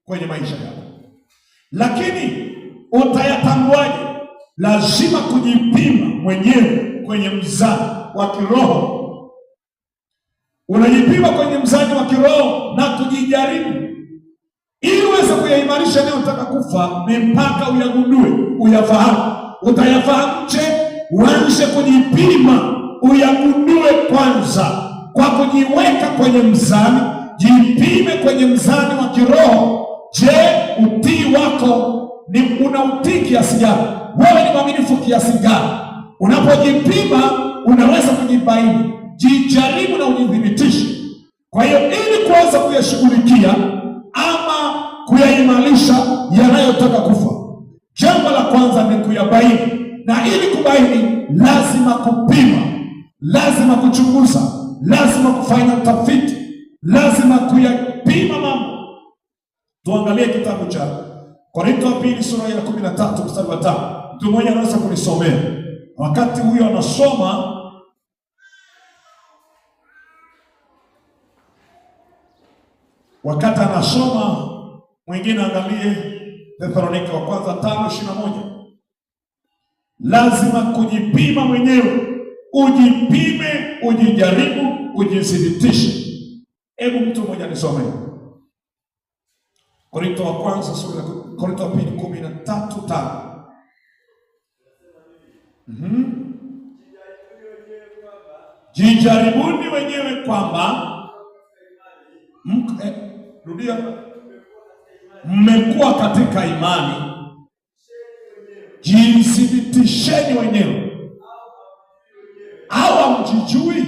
kwenye maisha yako. Lakini utayatambuaje? Lazima kujipima mwenyewe kwenye mzani wa kiroho. Unajipima kwenye mzani wa kiroho na kujijaribu. Ili uweze kuyaimarisha yanayotaka kufa, ni mpaka uyagundue, uyafahamu. Utayafahamu uanze kujipima, uyagundue kwanza kwa kujiweka kwenye mzani. Jipime kwenye mzani wa kiroho. Je, utii wako ni unautii kiasi gani? Wewe ni mwaminifu kiasi gani? Unapojipima unaweza kujibaini. Jijaribu na ujidhibitishe. Kwa hiyo ili kuweza kuyashughulikia ama kuyaimarisha yanayotaka kufa, jambo la kwanza ni kuyabaini. Na ili kubaini, lazima kupima, lazima kuchunguza, lazima kufanya utafiti, lazima kuyapima mambo. Tuangalie kitabu cha Korintho wa pili sura ya 13 mstari wa 5. Mtu mmoja anaweza kunisomea. Wakati huyo anasoma, mwingine angalie Thessalonike wa kwanza 5:21. Lazima kujipima mwenyewe. Ujipime, ujijaribu, ujithibitishe. Hebu mtu mmoja nisomee. Korintho wa kwanza sura ya Korintho wa pili 13:5. jijaribuni wenyewe kwamba rudia, mmekuwa katika imani, jithibitisheni wenyewe, au hamjijui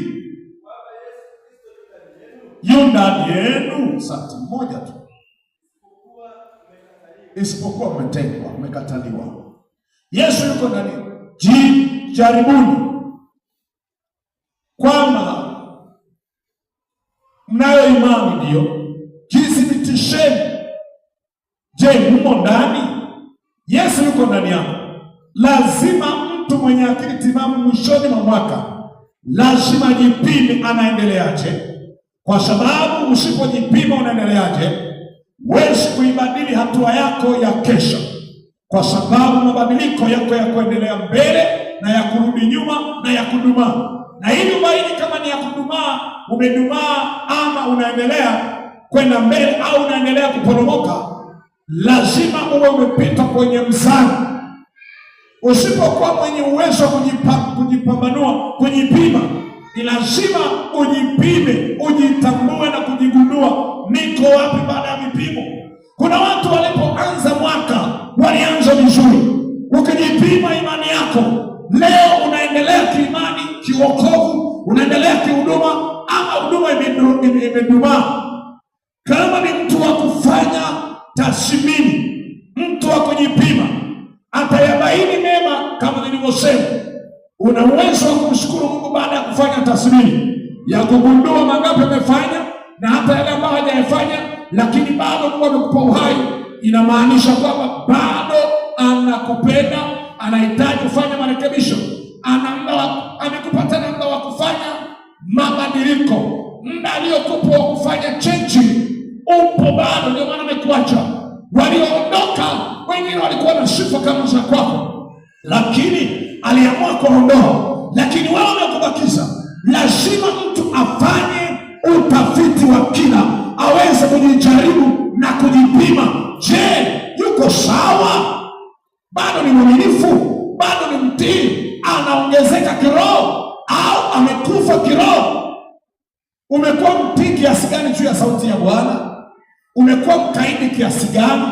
yu ndani yenu. Sasa mmoja tu, isipokuwa mmetengwa, mmekataliwa. Yesu yuko ndani. Jijaribuni kwamba mnayo imani, ndio. Jithibitisheni. Je, mmo ndani? Yesu yuko ndani yako. Lazima mtu mwenye akili timamu mwishoni mwa mwaka lazima jipime, anaendeleaje? Kwa sababu usipojipima unaendeleaje, huwezi kuibadili hatua yako ya kesho, kwa sababu mabadiliko yako ya kuendelea mbele na ya kurudi nyuma na ya kudumaa. Na ili ubaini kama ni ya kudumaa, umedumaa ama unaendelea kwenda mbele au unaendelea kuporomoka, lazima uwe umepita kwenye mzani. Usipokuwa mwenye uwezo wa kujipambanua, kujipima, ni lazima ujipime, ujitambue na kujigundua niko wapi baada ya vipimo. Kuna watu walipoanza mwaka walianza vizuri. Ukijipima imani yako leo, unaendelea kiimani, kiwokovu, unaendelea kihuduma, ama huduma imedumaa. Kama ni mtu wa kufanya tathmini, mtu wa kujipima, atayabaini mema. Kama nilivyosema, una uwezo wa kumshukuru Mungu baada ya kufanya tathmini, ya kugundua mangapi amefanya na hata yale ambayo hajayafanya, lakini bado Mungu amekupa uhai. Inamaanisha kwamba bado anakupenda, anahitaji kufanya marekebisho, amekupa tena muda wa kufanya mabadiliko. Muda aliyokupa wa kufanya change upo bado, ndio maana amekuacha. Walioondoka wengine walikuwa na sifa kama za kwako, lakini aliamua kuondoa. Lakini wewe umekubakiza. Lazima mtu afanye utafiti wa kina, aweze kujijaribu na kujipima. Je, yuko sawa? Bado ni mwaminifu? Bado ni mtii? Anaongezeka kiroho au amekufa kiroho? Umekuwa mtii kiasi gani juu ya sauti ya Bwana? Umekuwa mkaidi kiasi gani?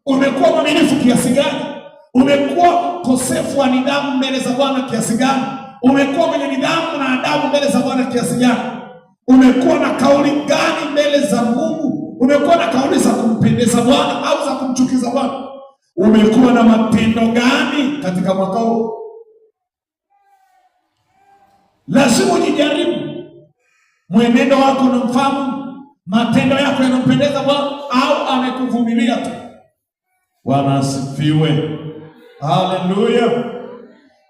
Umekuwa mwaminifu kiasi gani? Umekuwa mkosefu wa nidhamu mbele za Bwana kiasi gani? Umekuwa mwenye nidhamu na adabu mbele za Bwana kiasi gani? Umekuwa na kauli gani mbele za Mungu? Umekuwa na kauli za kumpendeza Bwana au za kumchukiza Bwana? Umekuwa na matendo gani katika mwaka huu? Lazima ujijaribu. Mwenendo wako unamfahamu? Matendo yako yanampendeza Bwana au amekuvumilia tu? Bwana asifiwe. Haleluya.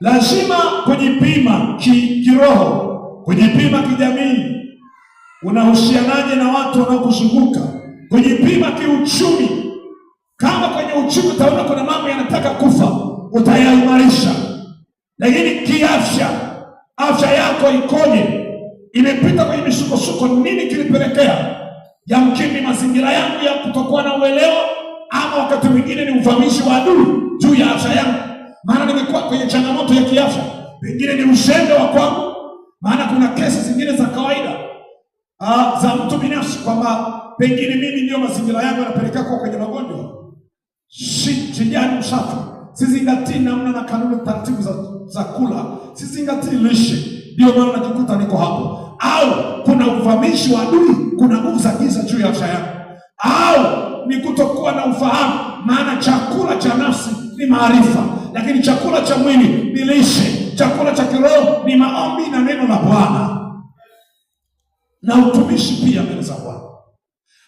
Lazima kujipima kiroho, kujipima kijamii. Unahusianaje na watu wanaokuzunguka? Kujipima kiuchumi. Kama kwenye uchumi utaona kuna mambo yanataka kufa, utayaimarisha. Lakini kiafya, afya yako ikoje? Imepita kwenye misukosuko, nini kilipelekea? Yamkini mazingira yangu ya kutokuwa na uelewa, ama wakati mwingine ni uvamizi wa adui juu ya afya yangu. Maana nimekuwa kwenye changamoto ya kiafya. Pengine ni uzembe wa kwangu, maana kuna kesi zingine za kawaida za mtu binafsi, kwamba pengine mimi ndio mazingira yangu yanapelekea kwa kwenye magonjwa. Sijali usafi, sizingatii namna na kanuni taratibu za kula, sizingatii lishe, ndio maana najikuta niko hapo. Au kuna uvamizi wa adui, kuna nguvu za giza juu ya afya yangu. Au ni kutokuwa na ufahamu, maana chakula cha nafsi ni maarifa, lakini chakula cha mwili ni lishe. Chakula cha kiroho ni maombi na neno la Bwana na utumishi pia mbele za Bwana.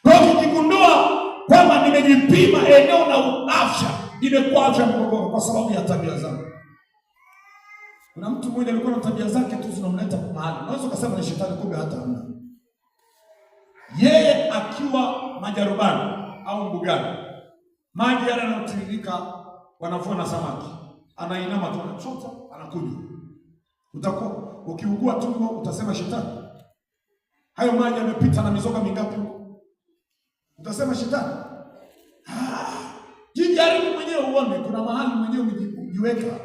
Kwa hiyo ukigundua kwamba nimejipima eneo la afya, imekuwa afya mgogoro kwa sababu ya tabia zangu. Kuna mtu mmoja alikuwa na tabia zake tu zinamleta mahali, unaweza kusema ni shetani, kumbe hata hamna. Yeye akiwa majarubani au mbugani, maji yale yanayotiririka, wanavuna samaki, anainama tu anachota, anakunywa. Utakuwa ukiugua tumbo utasema shetani. Hayo maji yamepita na mizoga mingapi huko? Utasema shetani. Jijaribu mwenyewe uone, kuna mahali mwenyewe umejiweka.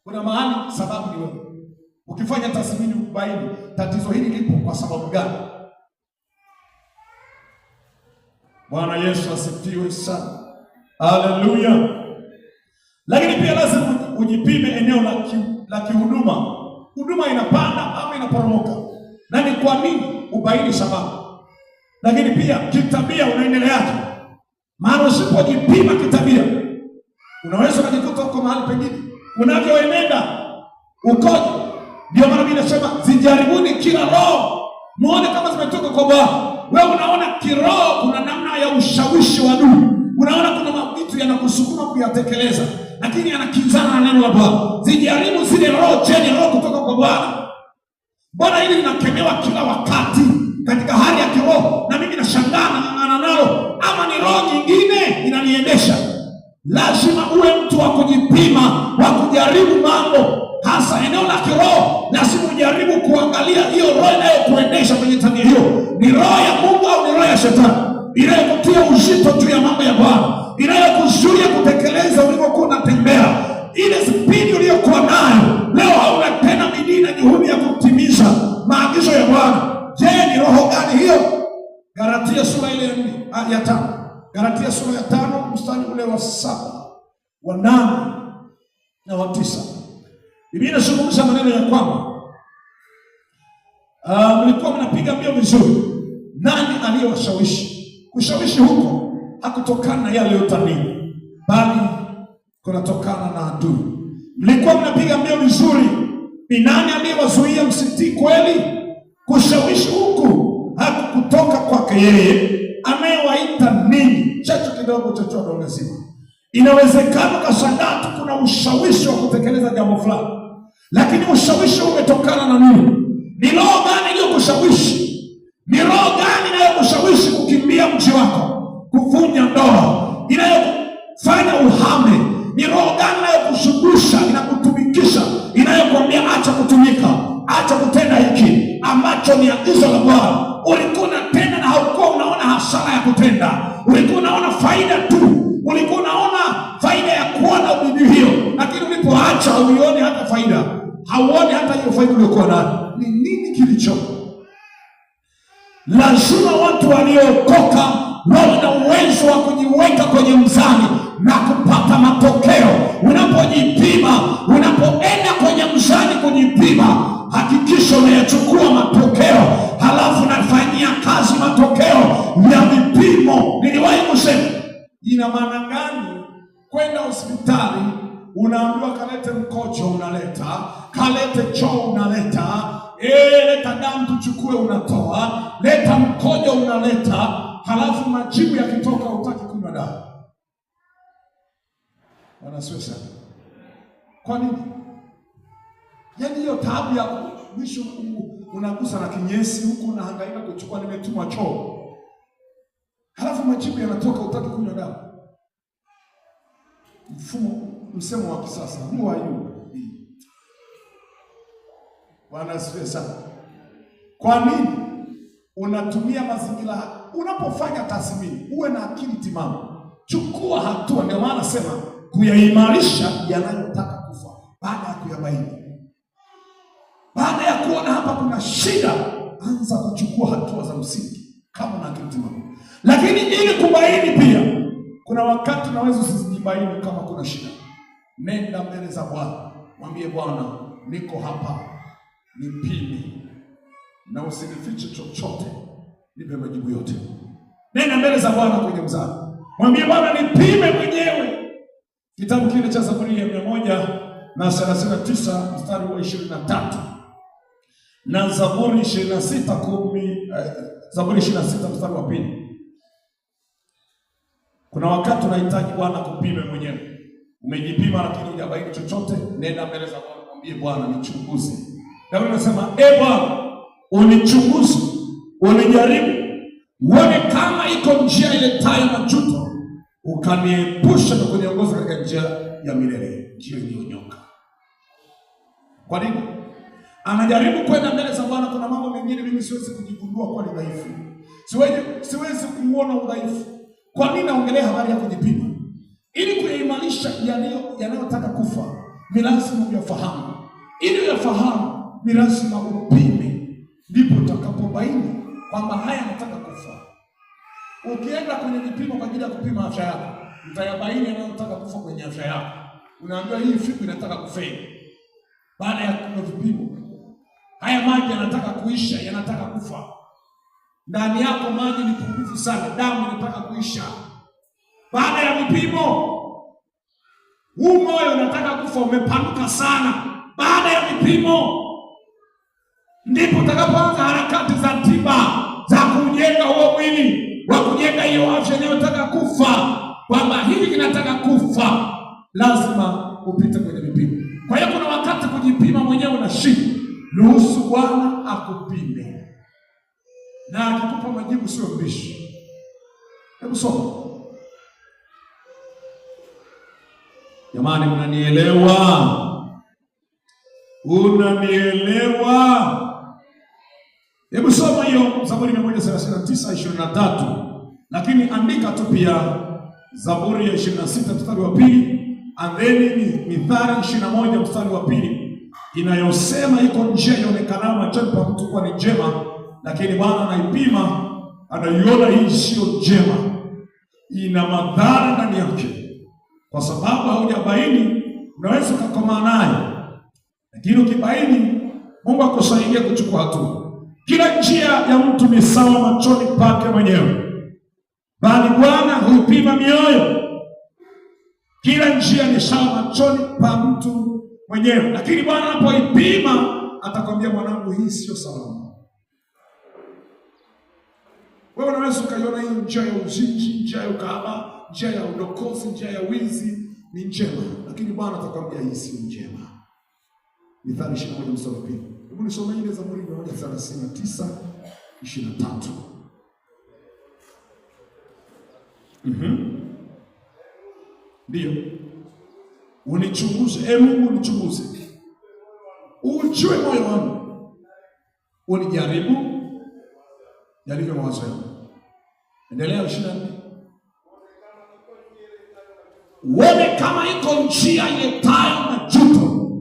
Kuna mahali sababu ni wewe. Ukifanya tathmini ubaini tatizo hili lipo kwa sababu gani. Bwana Yesu asifiwe sana. Haleluya. Lakini pia lazima ujipime eneo la kihuduma. Huduma inapanda ama inaporomoka, na ni kwa nini? Ubaini sababu. Lakini pia kitabia unaendeleaje? Maana usipojipima kitabia, unaweza kujikuta uko mahali pengine unavyoenenda ukoje. Ndio maana mimi nasema zijaribuni kila roho, muone kama zimetoka kwa Bwana. Wewe unaona kiroho kuna namna ya ushawishi wa adui, unaona kuna vitu yanakusukuma kuyatekeleza, lakini yanakinzana na neno la Bwana. Zijaribu zile roho, je, ni roho kutoka kwa Bwana? Bwana hili linakemewa kila wakati katika hali ya kiroho, na mimi nashangaa na nalo, ama ni roho nyingine inaniendesha. Lazima uwe mtu wa kujipima, wa kujaribu mambo, hasa eneo la kiroho. Lazima ujaribu kuangalia hiyo roho inayokuendesha kwenye tabia hiyo ni roho ya Mungu au ni roho ya Shetani, inayokutia uzito juu ya mambo ya Bwana, inayokuzuia kutekeleza ulivyokuwa unatembea. Ile spidi uliyokuwa nayo leo, hauna tena bidii na juhudi ya kutimiza maagizo ya Bwana. Je, ni roho gani hiyo? Galatia sura ile ya 5. Galatia sura ya 5 mstari ule wa 7, wa 8 na wa 9. Biblia inazungumza maneno ya kwamba mlikuwa mnapiga mbio vizuri. Nani aliyewashawishi? Kushawishi huko hakutokana na yale yaliyotaniwa, bali kunatokana na adui. Mlikuwa mnapiga mbio vizuri. Ni nani aliyewazuia msitii kweli? Kushawishi huku hakukutoka kwake yeye anayewaita ninyi. Chachu kidogo chochote lazima. Inawezekana kashangaa tu kuna ushawishi wa kutekeleza jambo fulani, lakini ushawishi umetokana na nini? Ni roho gani iliyokushawishi? Ni roho gani inayokushawishi kukimbia mji wako, kuvunja ndoa, inayokufanya uhame? Ni roho gani inayokushughulisha, inakutumikisha, inayokuambia acha kutumika, acha kutenda hiki ambacho ni agizo la Bwana? Ulikuwa unatenda na haukuwa unaona hasara ya kutenda, ulikuwa unaona faida tu, ulikuwa unaona faida ya kuwa na bidii hiyo, lakini ulipoacha uione hata faida, hauoni hata hiyo faida uliyokuwa nayo. Ni nini kilicho? Lazima watu waliokoka wawe na uwezo wa kujiweka kwenye mzani na kupata matokeo. Unapojipima, unapoenda kwenye mzani kujipima, hakikisha unayachukua matokeo, halafu nafanyia kazi matokeo ya vipimo. Niliwahi kusema, ina maana gani kwenda hospitali unaambiwa kalete mkojo unaleta, kalete choo unaleta, leta damu tuchukue unatoa, leta mkojo unaleta, halafu majibu yakitoka hutaki kunywa dawa? Wanasiweza. Kwa nini? Yaani hiyo taabu ya mwisho unagusa na kinyesi huku unahangaika kuchukua nimetumwa choo, halafu majibu yanatoka hutaki kunywa dawa. Msemo wa kisasa, who are you? Bwana asifiwe sana. Kwa nini unatumia mazingira? Unapofanya tathmini uwe na akili timamu, chukua hatua. Ndio maana nasema kuyaimarisha yanayotaka kufa baada ya kuyabaini. Baada ya kuona hapa kuna shida, anza kuchukua hatua za msingi kama na akili timamu. Lakini ili kubaini pia, kuna wakati unaweza usijibaini kama kuna shida. Nenda mbele za Bwana, mwambie Bwana, niko hapa, nipime na usinifiche chochote, nipe majibu yote. Nenda mbele za Bwana kwenye mzani, mwambie Bwana, nipime mwenyewe. Kitabu kile cha Zaburi ya 139 mstari wa 23 na Zaburi 26 mstari wa 2. Kuna wakati unahitaji Bwana kupime mwenyewe. Umejipima lakini hujabaini chochote, nenda mbele za Bwana, mwambie Bwana, nichunguze. Daudi anasema, Bwana, unichunguze, unijaribu, uone kama iko njia iletayo majuto, ukaniepusha na kuniongoza katika njia ya milele, njia iliyonyoka. Kwa nini? Anajaribu kwenda mbele za Bwana. Kuna mambo mengine mimi siwezi kujigundua kwa ni dhaifu. Siwezi kuona udhaifu. Kwa nini naongelea habari ya kujipima? Ili kuyaimarisha yanayotaka kufa, ni lazima uyafahamu. Ili uyafahamu, ni lazima upime, ndipo utakapobaini kwamba haya nataka kufa. Ukienda kwenye vipimo kwa ajili ya kupima afya yako, utayabaini yanayotaka kufa kwenye afya yako. Unaambiwa hii figo inataka kufeli. Baada ya kupima vipimo, haya maji yanataka kuisha, yanataka kufa. Ndani yako maji ni pungufu sana, damu inataka kuisha. Baada ya vipimo, huu moyo unataka kufa, umepanuka sana. Baada ya vipimo, ndipo utakapoanza harakati za tiba za kujenga huo mwili, wa kujenga hiyo afya inayotaka kufa, kwamba hili kinataka kufa, lazima upite kwenye vipimo. Kwa hiyo kuna wakati kujipima mwenyewe unashindwa, ruhusu Bwana akupime, na akikupa majibu sio mbishi. Hebu soma. Jamani, mnanielewa? Unanielewa? Hebu soma hiyo Zaburi 139:23. Lakini andika tu pia Zaburi ya 26 mstari wa 2, andeni ni Mithali 21 mstari wa 2 inayosema iko njia ionekanayo machoni pa mtu kuwa ni njema, lakini Bwana anaipima, anaiona hii sio njema, ina madhara ndani yake. Kwa sababu haujabaini, unaweza kukomaa naye, lakini ukibaini, Mungu akusaidia kuchukua hatua. Kila njia ya mtu ni sawa machoni pake mwenyewe, bali Bwana huipima mioyo. Kila njia ni sawa machoni pa mtu mwenyewe, lakini Bwana anapoipima atakwambia, mwanangu, hii sio salama. Wewe unaweza ukaiona hiyo njia ya uzinzi, njia ya ukahaba, njia ya udokozi, njia ya wizi ni njema, lakini Bwana atakwambia hii sio njema. Mithali 21 mstari wa 2. Hebu nisome ile Zaburi 139:23. Ndio. Unichunguze, Mungu unichunguze. Ujue moyo wangu. Unijaribu yalivyo mawazo yangu. Endelea 24. Uone kama iko njia iletayo majuto,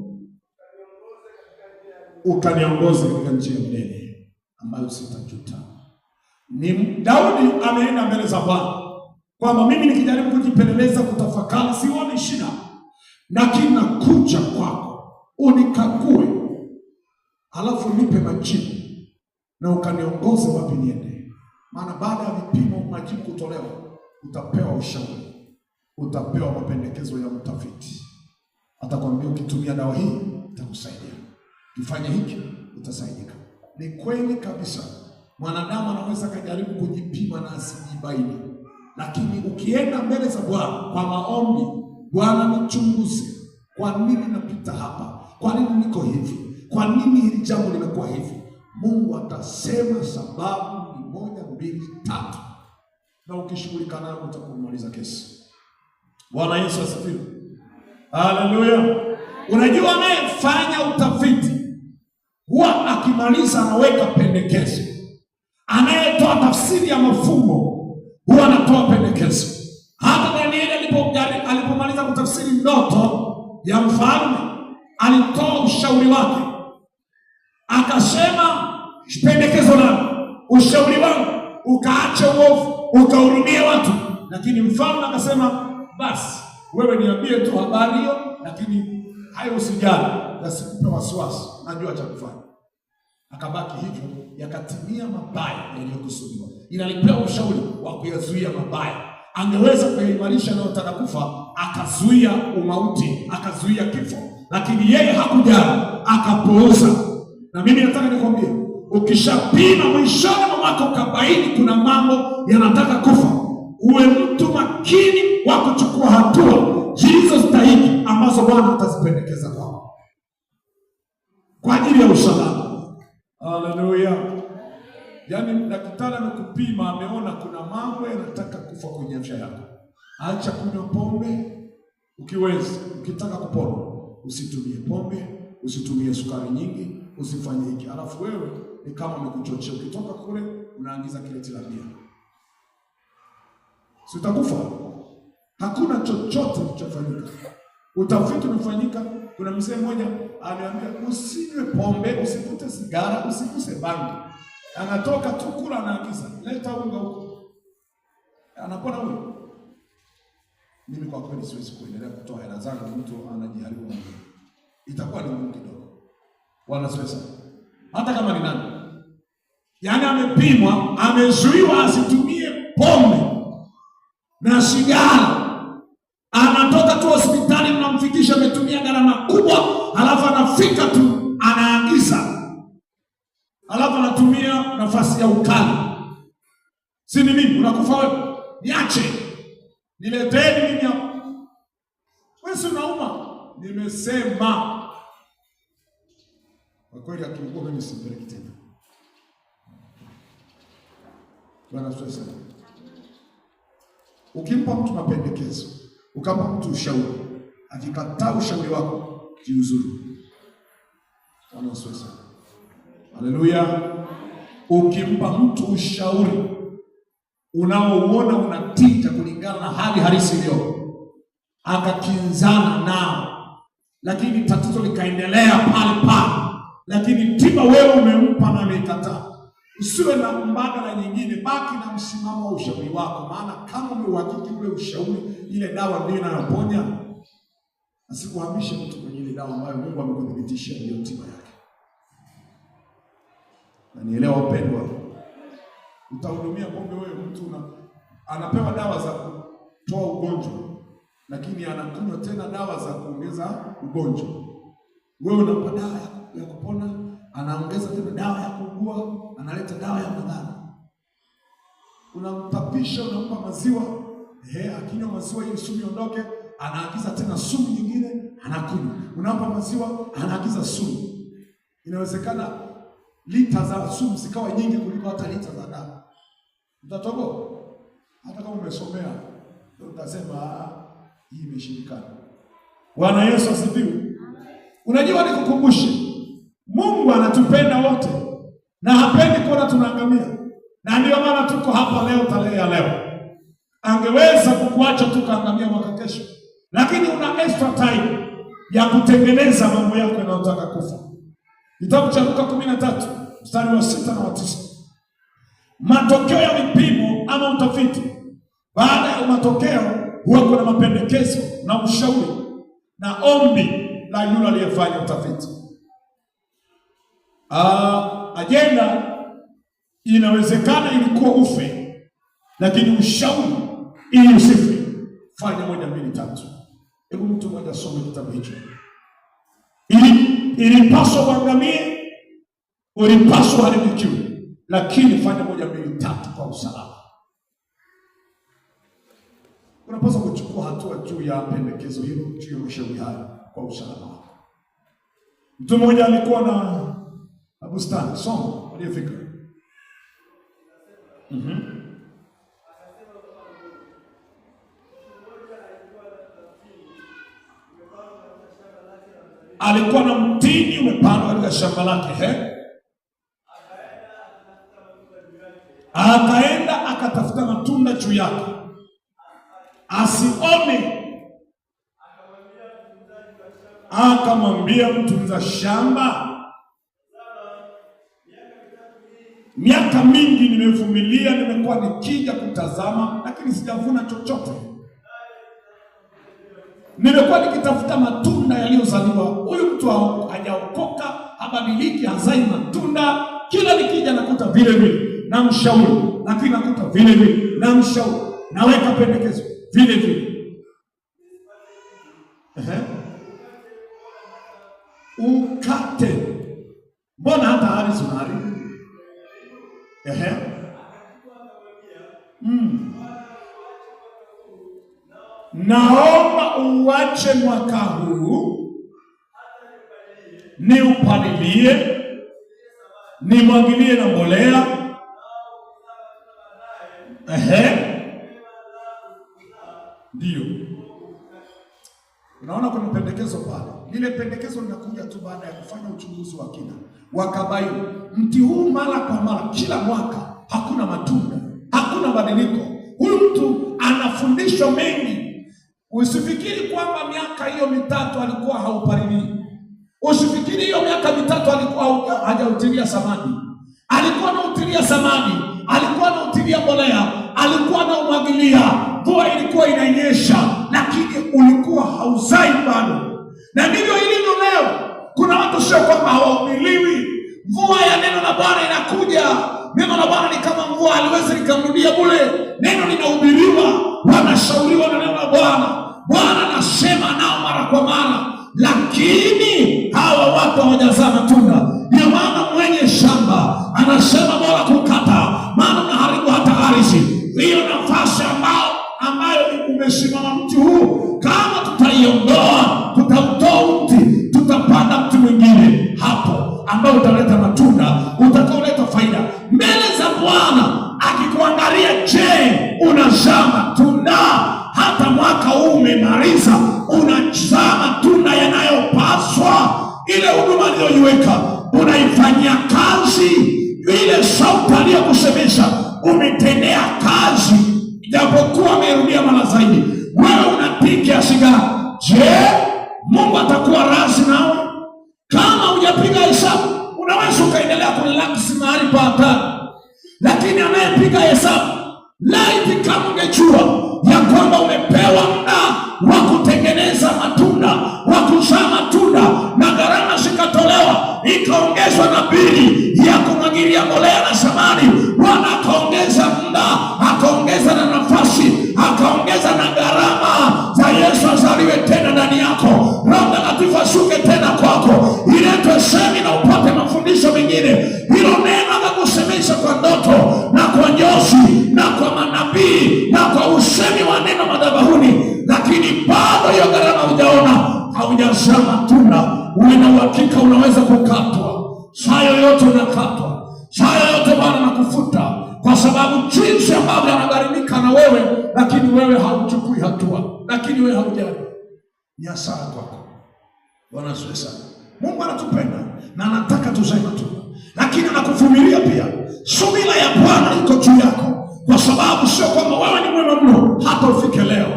ukaniongoze katika njia milele ambayo sitajuta. Ni Daudi ameenda mbele za Bwana kwamba mimi nikijaribu kujipeleleza, kutafakari, sioni shida, lakini nakuja kwako unikague, halafu nipe majibu na ukaniongoze wapi niende. Maana baada ya vipimo, majibu kutolewa, utapewa ushauri, utapewa mapendekezo ya mtafiti. Atakwambia ukitumia dawa hii itakusaidia, ukifanya hiki utasaidika. Ni kweli kabisa, mwanadamu anaweza kujaribu kujipima na asijibaini, lakini ukienda mbele za Bwana kwa maombi, Bwana nichunguze, kwa nini napita hapa? Kwa nini niko hivi? Kwa nini hili jambo limekuwa hivi? Mungu atasema sababu ni 1, 2, 3, na ukishughulika nayo utakumaliza kesi. Bwana Yesu asifiwe. Haleluya. Unajua, anayefanya utafiti huwa akimaliza anaweka pendekezo. Anayetoa tafsiri ya mafumbo huwa anatoa pendekezo. Hata Danieli alipomaliza kutafsiri ndoto ya mfalme, alitoa ushauri wake, akasema pendekezo langu, ushauri wangu, ukaache uovu, ukahurumie watu. Lakini mfalme akasema, basi wewe niambie tu habari hiyo, lakini hayo usijali, yasikupe wasiwasi, najua cha kufanya. Akabaki hivyo, yakatimia mabaya yaliyokusudiwa. Inalipewa ushauri wa kuyazuia mabaya. Angeweza kuyaimarisha na utaka kufa, akazuia umauti, akazuia kifo, lakini yeye hakujali, akapooza. Na mimi nataka nikwambie, ukishapima mwishoni mwa mwaka ukabaini kuna mambo yanataka kufa, uwe mtu makini wa kuchukua hatua zilizostahili ambazo Bwana atazipendekeza kwako kwa ajili ya usalama. Haleluya. Yaani daktari amekupima, ameona kuna mambo yanataka kufa kwenye afya yako. Acha kunywa pombe ukiweza. Ukitaka kupona, usitumie pombe, usitumie sukari nyingi, usifanye hiki. Alafu wewe ni kama umekuchochea, ukitoka kule unaangiza kileti la bia. Sitakufa. Hakuna chochote kilichofanyika. Utafiti umefanyika. Kuna mzee mmoja aliambia usinywe pombe, usivute sigara, usiguse bangi. Anatoka tu kula, anaagiza leta unga huko, anapona huyo. Mimi kwa kweli siwezi kuendelea kutoa hela zangu, mtu anajiharibu mwenyewe, itakuwa ni ngumu kidogo. Bwana Yesu, hata kama ni nani, yaani amepimwa, amezuiwa asitumie pombe na sigara, anatoka tu hospitali, mnamfikisha ametumia gharama kubwa, alafu anafika tu anaagiza, alafu anatumia nafasi ya ukali. Si ni mimi unakufa wewe, niache nileteni mimi hapa. Wewe si unauma? Nimesema kwa kweli, akilikuwa mimi simpeleki tena. Bwana Yesu, ukimpa mtu mapendekezo, ukampa mtu ushauri, akikataa ushauri wako, jiuzuru. Bwana Yesu, haleluya. Ukimpa mtu ushauri unaouona unatija kulingana na hali halisi iliyo, akakinzana nao, lakini tatizo likaendelea pale pale, lakini tiba wewe umempa na amekataa, usiwe na mbadala nyingine, baki na msimamo wa ushauri wako. Maana kama umeuhakiki ule ushauri, ile dawa ndio inayoponya, asikuhamishe mtu kwenye ile dawa ambayo Mungu amekudhibitisha ndio tiba yake. Na nielewa upendwa, utahudumia pombe wewe, mtu anapewa dawa za kutoa ugonjwa, lakini anakunywa tena dawa za kuongeza ugonjwa. Wewe unampa dawa ya kupona, anaongeza tena dawa ya kuugua, analeta dawa ya madhara. Unamtapisha, unampa maziwa, akinywa maziwa ili sumu iondoke, anaagiza tena sumu nyingine, anakunywa. Unampa maziwa, anaagiza sumu. Inawezekana lita za sumu zikawa nyingi kuliko hata lita za dawa. Mtatoboa. Hata kama umesomea, utasema hii imeshindikana. Bwana Yesu asifiwe. Unajua, nikukumbushe, Mungu anatupenda wote na hapendi kuona tunaangamia. Na ndio maana tuko hapa leo, tarehe ya leo. Angeweza kukuacha tukaangamia mwaka kesho, lakini una extra time ya kutengeneza mambo yako yanayotaka kufa. Kitabu cha Luka 13 mstari wa 6 na wa 9. Matokeo ya vipimo ama utafiti, baada ya matokeo huwa kuna mapendekezo na ushauri na ombi la yule aliyefanya utafiti. Ajenda inawezekana ilikuwa ufe, lakini ushauri ili usife, fanya 1, 2, 3. Hebu mtu mmoja asome kitabu hicho. Ilipaswa uangamie, ulipaswa haribikiwe, lakini fanya 1, 2, 3 kwa usalama. Unapaswa kuchukua hatua juu ya pendekezo hilo, juu ya ushauri hayo kwa usalama wako. Mtu mmoja alikuwa na bustani, soma aliyefika. Alikuwa na mtini umepandwa katika shamba lake, akaenda akatafuta matunda juu yake, asione. Akamwambia mtunza shamba, miaka mingi nimevumilia, nimekuwa nikija kutazama, lakini sijavuna chochote. Nimekuwa nikitafuta matunda yaliyozaliwa. Huyu mtu hajaokoka, habadiliki, hazai matunda. Kila nikija nakuta vile vile, namshauri, lakini nakuta vile vile, namshauri, naweka pendekezo vile vile. Ukate. Mbona hata hali zinaharibu? Naomba uache mwaka huu, ni upalilie, nimwagilie na mbolea. Ndio. Unaona kuna pendekezo pale. Lile pendekezo linakuja tu baada ya kufanya uchunguzi wa kina. Wakabaini mti huu mara kwa mara, kila mwaka hakuna matunda, hakuna badiliko. Huyu mtu anafundishwa mengi, Usifikiri kwamba miaka hiyo mitatu alikuwa haupalilii. Usifikiri hiyo miaka mitatu alikuwa hajautilia samadi. Alikuwa anautilia samadi, alikuwa anautilia mbolea, alikuwa anaumwagilia. Mvua ilikuwa inanyesha, lakini ulikuwa hauzai bado. Na ndivyo ilivyo leo. Kuna watu sio kwamba hawahubiriwi. Mvua ya neno la Bwana inakuja. Neno la Bwana ni kama mvua, haliwezi likamrudia bure. Neno linahubiriwa, wanashauriwa na neno la Bwana. Bwana anasema nao mara kwa mara, lakini hawa watu hawajazaa matunda. Ndio maana mwenye shamba anasema bora kukata, maana unaharibu hata ardhi. Hiyo nafasi ambayo umesimama mti huu, kama tutaiondoa, tutautoa mti, tutapanda mti mwingine hapo ambao utaleta matunda, utakaoleta faida mbele za Bwana. Akikuangalia, je, unazaa matunda? Hata mwaka huu umemaliza, unazaa matunda yanayopaswa? Ile huduma aliyoiweka unaifanyia kazi? Ile sauti aliyokusemesha umetendea kazi? Japokuwa amerudia mara zaidi, wewe unatii kiasi gani? Je, Mungu atakuwa radhi nawe? Kama hujapiga hesabu, unaweza ukaendelea kurelax mahali pa hatari, lakini anayepiga hesabu, laiti kama ungejua ya kwamba umepewa muda wa kutengeneza matunda, wa kuzaa matunda, na gharama zikatolewa, ikaongezwa na bili ya kumwagilia mbolea na samadi. Bwana akaongeza muda, akaongeza na nafasi, akaongeza na gharama za Yesu azaliwe tena ndani yako. Roho Mtakatifu ashuke tena kwako, iletwe semina upate mafundisho mengine. Hilo neno akakusemesha kwa ndoto na kwa njozi na kwa manabii na kwa usemi wa neno madhabahuni, lakini bado hiyo gharama hujaona, haujazaa matunda. Uwe na uhakika unaweza kukatwa saa yoyote, unakatwa saa yoyote. Bwana anakufuta kwa sababu jinsi ambavyo anagharimika na wewe, lakini wewe hauchukui hatua, lakini wewe haujali. Ni hasara kwako. Bwana asifiwe sana. Mungu anatupenda na anataka tuzae matunda, lakini anakuvumilia pia. Subira ya Bwana iko juu yako, kwa sababu sio kwamba wewe ni mwema mno hata ufike leo,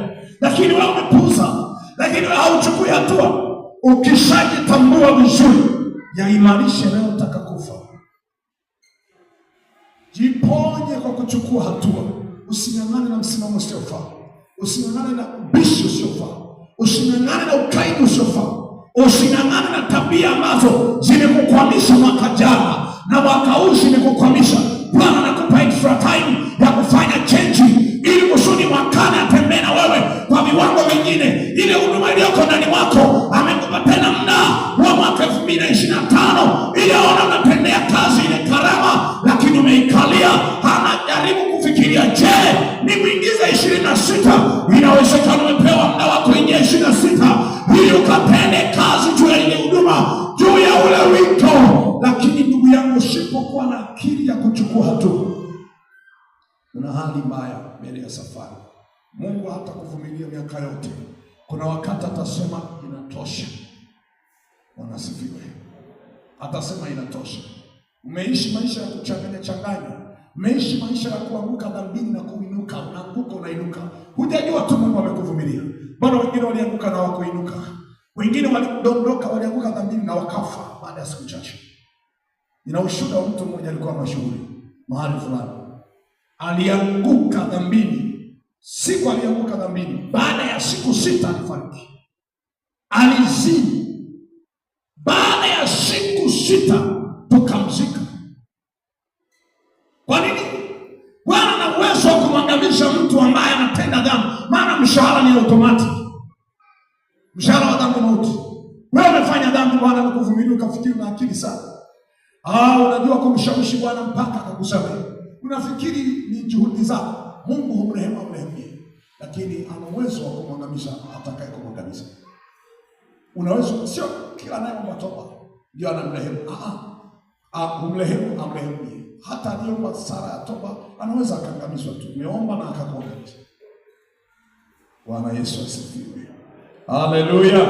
lakini wewe umepuuza, lakini wewe hauchukui hatua. Ukishajitambua vizuri, yaimarishe leo utaka kufa. Jiponye kwa kuchukua hatua. Using'ang'ane na msimamo usiofaa, using'ang'ane na ubishi usiofaa, using'ang'ane na ukaidi usiofaa, using'ang'ane na tabia ambazo zimekukwamisha mwaka jana na mwaka huu zimekukwamisha. Bwana anakupa extra time ya kufanya change, ili kusudi mwakani atembee na wewe kwa viwango vingine. Ile huduma iliyoko ndani mwako amekupa tena muda wa mwaka 2025 ili aone unatendea kazi ile karama, lakini umeikalia. Anajaribu kufikiria, je, ni kuingiza 26? Inawezekana umepewa muda wa kuingia 26 ili ukatende kazi juu ya ile huduma, juu ya ule wito. Lakini ndugu yangu, usipokuwa na akili ya kuchukua hatua, una hali mbaya mbele ya safari. Mungu hata kuvumilia miaka yote. Kuna wakati atasema inatosha. Wanasifiwe. Atasema inatosha. Umeishi maisha ya kuchanganya, umeishi maisha ya kuanguka dhambini na kuinuka, unaanguka unainuka. Hujajua tu Mungu amekuvumilia. Bwana, wengine walianguka na wakuinuka. Wengine walidondoka, walianguka dhambini na wakafa baada ya siku chache. Nina ushuhuda wa mtu mmoja alikuwa mashuhuri mahali fulani. Alianguka dhambini. Siku alianguka dhambini, baada ya siku 6 alifariki. Alizini. Baada ya siku 6 tukamzika. Kwa nini? Bwana ana uwezo wa kumwangamiza mtu ambaye anatenda dhambi, maana mshahara ni automatic. Mshahara wa dhambi mauti. Wewe umefanya dhambi, Bwana anakuvumilia, ukafikiri una akili sana. Unajua kumshawishi Bwana mpaka akakusamehe. Unafikiri ni juhudi zako. Mungu humrehemu amrehemie, lakini ana uwezo wa kumwangamiza atakaye kumwangamiza. Unaweza, sio kila anayeomba toba ndio anamrehemu. Humrehemu amrehemie. Hata aliyeomba sala ya toba anaweza akaangamizwa tu. Umeomba na akakuangamiza. Bwana Yesu asifiwe. Haleluya.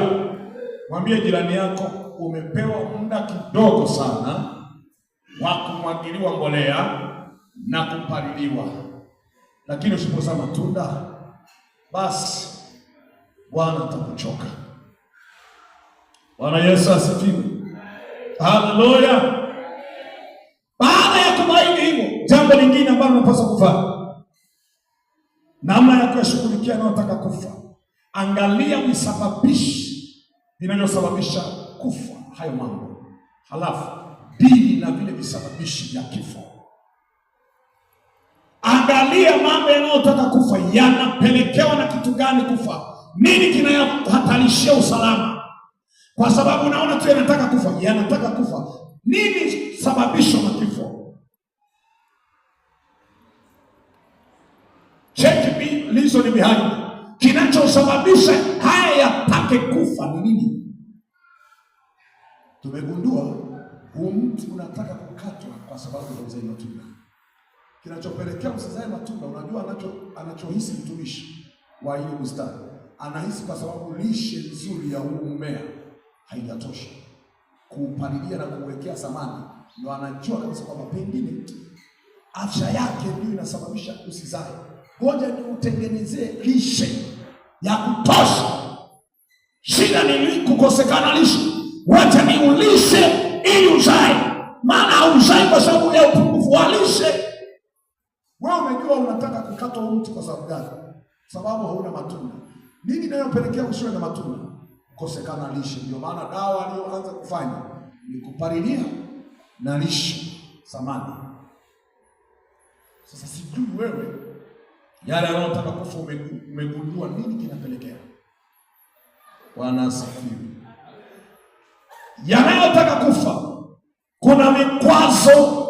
Mwambie jirani yako, umepewa muda kidogo sana wa kumwagiliwa mbolea na kupaliliwa. Lakini usipozaa matunda, basi Bwana atakuchoka. Bwana Yesu asifiwe. Haleluya. Baada ya kubaini hivyo, jambo lingine ambalo unapaswa kufanya, namna ya kushughulikia anayotaka kufa. Angalia visababishi vinavyosababisha kufa hayo mambo, halafu dili na vile visababishi vya kifo. Angalia mambo yanayotaka kufa yanapelekewa na kitu gani kufa. Nini kinayahatarishia usalama? Kwa sababu unaona tu yanataka kufa, yanataka kufa. Nini sababisho la kifo? Check reason behind. Kinachosababisha haya yatake kufa ni nini? Tumegundua huu mti unataka kukatwa kwa sababu ya uzai matunda. Kinachopelekea usizae matunda, unajua anachohisi mtumishi wa ile bustani. Anahisi kwa sababu lishe nzuri ya huu mmea haijatosha kuupalilia na kuwekea samani. Ndio anajua kabisa kwamba pengine afya yake ndio inasababisha usizae. Ngoja ni utengenezee lishe ya kutosha. Shida ni kukosekana lishe. Wacha ni ulishe ili uzae. Maana hauzai kwa sababu ya upungufu wa lishe. Wewe umejua unataka kukata mti kwa sababu gani? Sababu hauna matunda. Nini inayopelekea usiwe na matunda? Kukosekana lishe. Ndio maana dawa aliyoanza kufanya ni kupalilia na lishe samani. Sasa sijui wewe yale yanayotaka kufa umegundua nini kinapelekea. Bwana asifiwe. Yanayotaka kufa, kuna vikwazo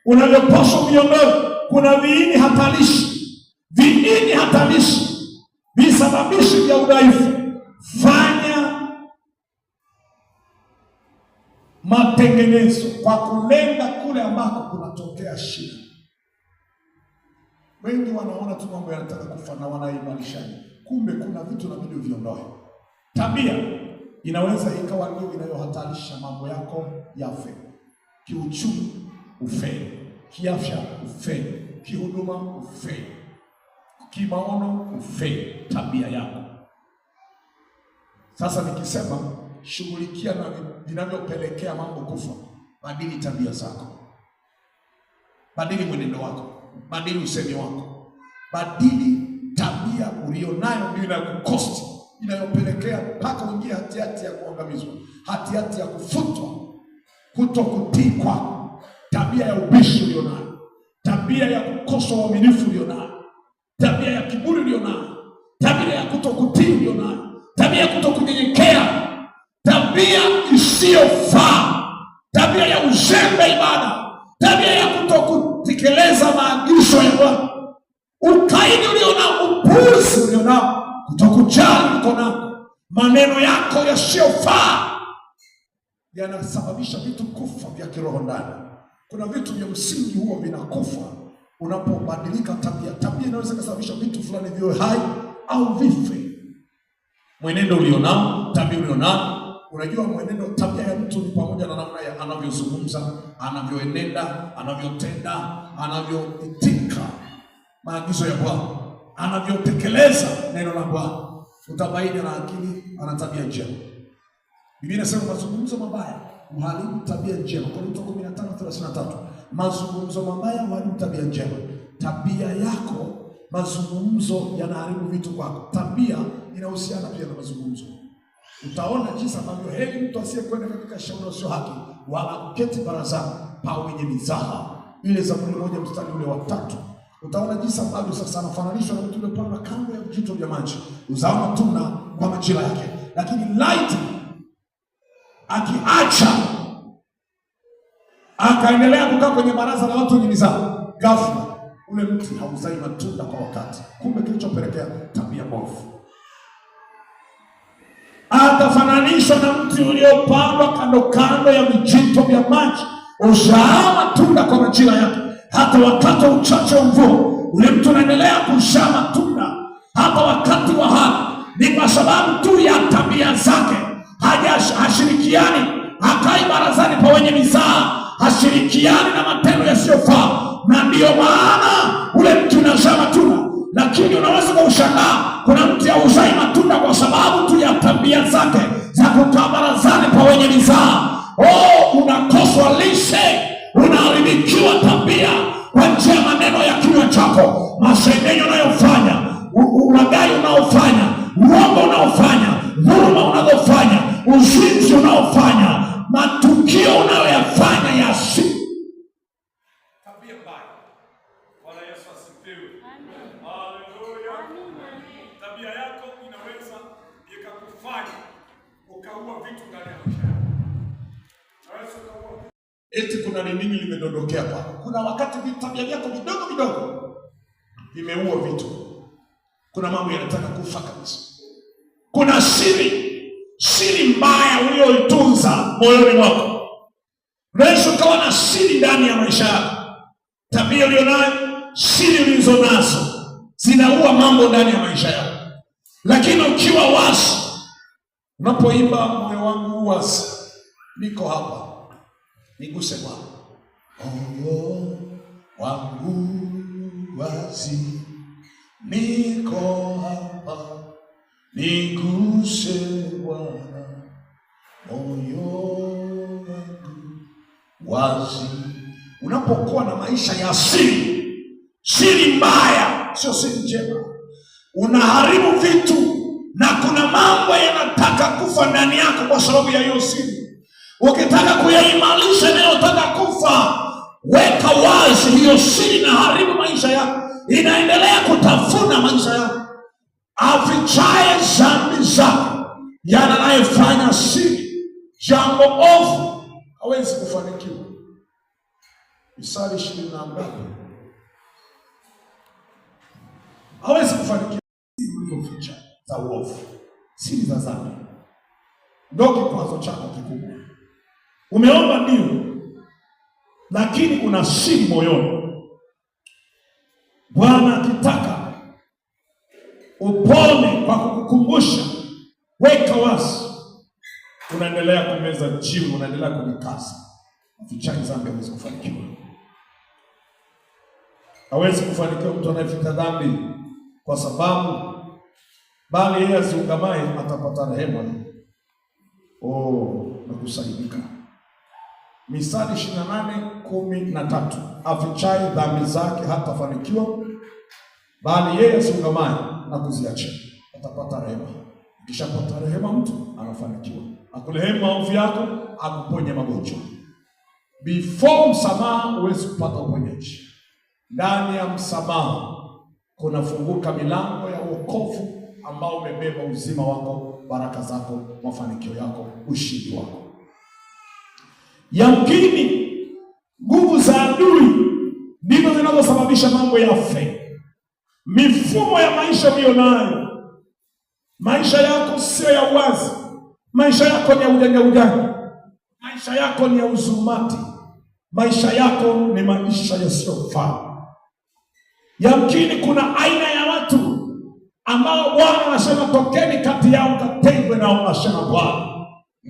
unavyopaswa viondoe. Kuna viini hatarishi, visababishi vya udhaifu. Fanya matengenezo kwa kulenga kule ambako kunatokea shida. Wengi wanaona tu mambo yanataka kufa na wanaimarishaje. Kumbe kuna vitu inabidi uviondoe. Tabia inaweza ikawa ndio inayohatarisha mambo yako yafe. Kiuchumi ufeli, kiafya ufeli, kihuduma ufeli, kimaono ufeli, tabia yako. Sasa nikisema shughulikia na vinavyopelekea mambo kufa, badili tabia zako. Badili mwenendo wako, badili usemi wako. Badili tabia ulionayo ndio inakukosti, inayopelekea mpaka uingie hatihati ya kuangamizwa, hatihati ya kufutwa, kutokutii kwako. Tabia ya ubishi ulionayo, tabia ya kukosa uaminifu ulionayo, tabia ya kiburi ulionayo, tabia ya kutokutii ulionayo, tabia ya kutokunyenyekea, tabia isiyofaa, tabia ya uzembe ibada, tabia ya kutokutekeleza maagizo ya Bwana, ukaidi ulionao, upuuzi ulionao, kutokujali uko nako, maneno yako yasiyofaa yanasababisha vitu kufa vya kiroho ndani. Kuna vitu vya msingi huo vinakufa unapobadilika tabia. Tabia inaweza kusababisha vitu fulani viwe hai au vife. Mwenendo ulionao, tabia ulionao. Unajua mwenendo, tabia ya mtu ni pamoja na namna ya anavyozungumza, anavyoenenda, anavyotenda, anavyoitika maagizo ya Bwana, anavyotekeleza neno la Bwana. Utabaini na akili ana tabia njema. Biblia inasema mazungumzo mabaya uharibu tabia njema. Korintho 15:33. Mazungumzo mabaya uharibu tabia njema. Tabia yako, mazungumzo yanaharibu vitu kwako. Tabia inahusiana pia na mazungumzo. Utaona jinsi ambavyo heri mtu asiyekwenda katika shauri sio haki, wala kuketi barazani pa wenye mizaha. Ile Zaburi 1:3. Utaona jinsi ambavyo sasa anafananishwa na mtu aliyepanda kando ya vijito vya maji, uzao matunda kwa majira yake. Lakini light akiacha akaendelea kukaa kwenye baraza la watu wenye mizaha, ghafla ule mti hauzai matunda kwa wakati. Kumbe kilichopelekea tabia mbovu. Atafananishwa na mti uliopandwa kando kando ya vijito vya maji, uzao matunda kwa majira yake. Hata wakati wa uchache wa mvua, ule mtu anaendelea kuzaa matunda hata wakati wa hali. Ni kwa sababu tu ya tabia zake. Hashirikiani, hakai barazani pa wenye mizaha, hashirikiani na matendo yasiyofaa, na ndiyo maana ule mtu unazaa matunda. Lakini unaweza kushangaa kuna mtu hauzai matunda kwa sababu tabia zake za kukaa barazani pa wenye mizaa. Unakoswa lishe, unaharibikiwa tabia kwa njia ya maneno ya kinywa chako, masengenyo unayofanya, ulaghai unaofanya, uongo unaofanya, dhuluma unazofanya, uzinzi unaofanya, matukio unayoyafanya ya tabia mbaya. Bwana Yesu asifiwe. Haleluya. Tabia yako inaweza ikakufanya ukaua vitu ndani ya maisha yako. Eti kuna nini limedondokea kwako? Kuna wakati tabia vyako vidogo vidogo vimeua vitu. Kuna mambo yanataka kufa kabisa. Kuna siri mbaya uliyoitunza moyoni mwako. Unaweza ukawa na siri ndani ya maisha yako. Tabia ulionayo, siri ulizonazo zinaua mambo ndani ya maisha yako. Lakini ukiwa wazi, unapoimba moyo wangu wazi, niko hapa, niguse Bwana. Moyo wangu wazi, niko hapa, niguse Bwana. Moyo wangu wazi. Unapokuwa na maisha ya siri mbaya, sio siri njema, unaharibu vitu na kuna mambo yanataka kufa ndani yako kwa sababu ya hiyo siri. Ukitaka kuyaimarisha yanayotaka kufa, weka wazi hiyo siri na haribu maisha yako. Inaendelea kutafuna maisha yako. Afichaye dhambi zake, yana anayefanya siri, jambo ovu, hawezi kufanikiwa. Misali 20 ngapi? Hawezi kufanikiwa. Ulivyoficha za uovu, siri za dhambi, ndio kikwazo chako kikubwa. Umeomba ndio, lakini kuna siri moyoni. Bwana akitaka upone kwa kukukumbusha, weka wazi. Unaendelea kumeza jiwe, unaendelea kujikaza. Afichaye dhambi hawezi kufanikiwa. Hawezi kufanikiwa mtu anayeficha dhambi, kwa sababu bali yeye asiungamaye atapata rehema na kusaidika. Misali 28:13, afichaye dhambi zake hatafanikiwa, bali yeye asiungamaye na kuziacha atapata rehema. Ukishapata rehema, mtu anafanikiwa. Akurehemu maovu yako, akuponye magonjwa. Before msamaha huwezi kupata uponyaji. Ndani ya msamaha kunafunguka milango ya wokovu ambao umebeba uzima wako, baraka zako, mafanikio yako, ushindi wako. Yamkini nguvu za adui ndizo zinazosababisha mambo yafe. Mifumo ya maisha uliyonayo, maisha yako sio ya uwazi, maisha yako ni ya ujanja, maisha yako ni ya uzumati, maisha yako ni maisha yasiyofaa. Yamkini kuna aina ya watu ambao Bwana anasema tokeni kati yao mkatengwe nao, anasema Bwana.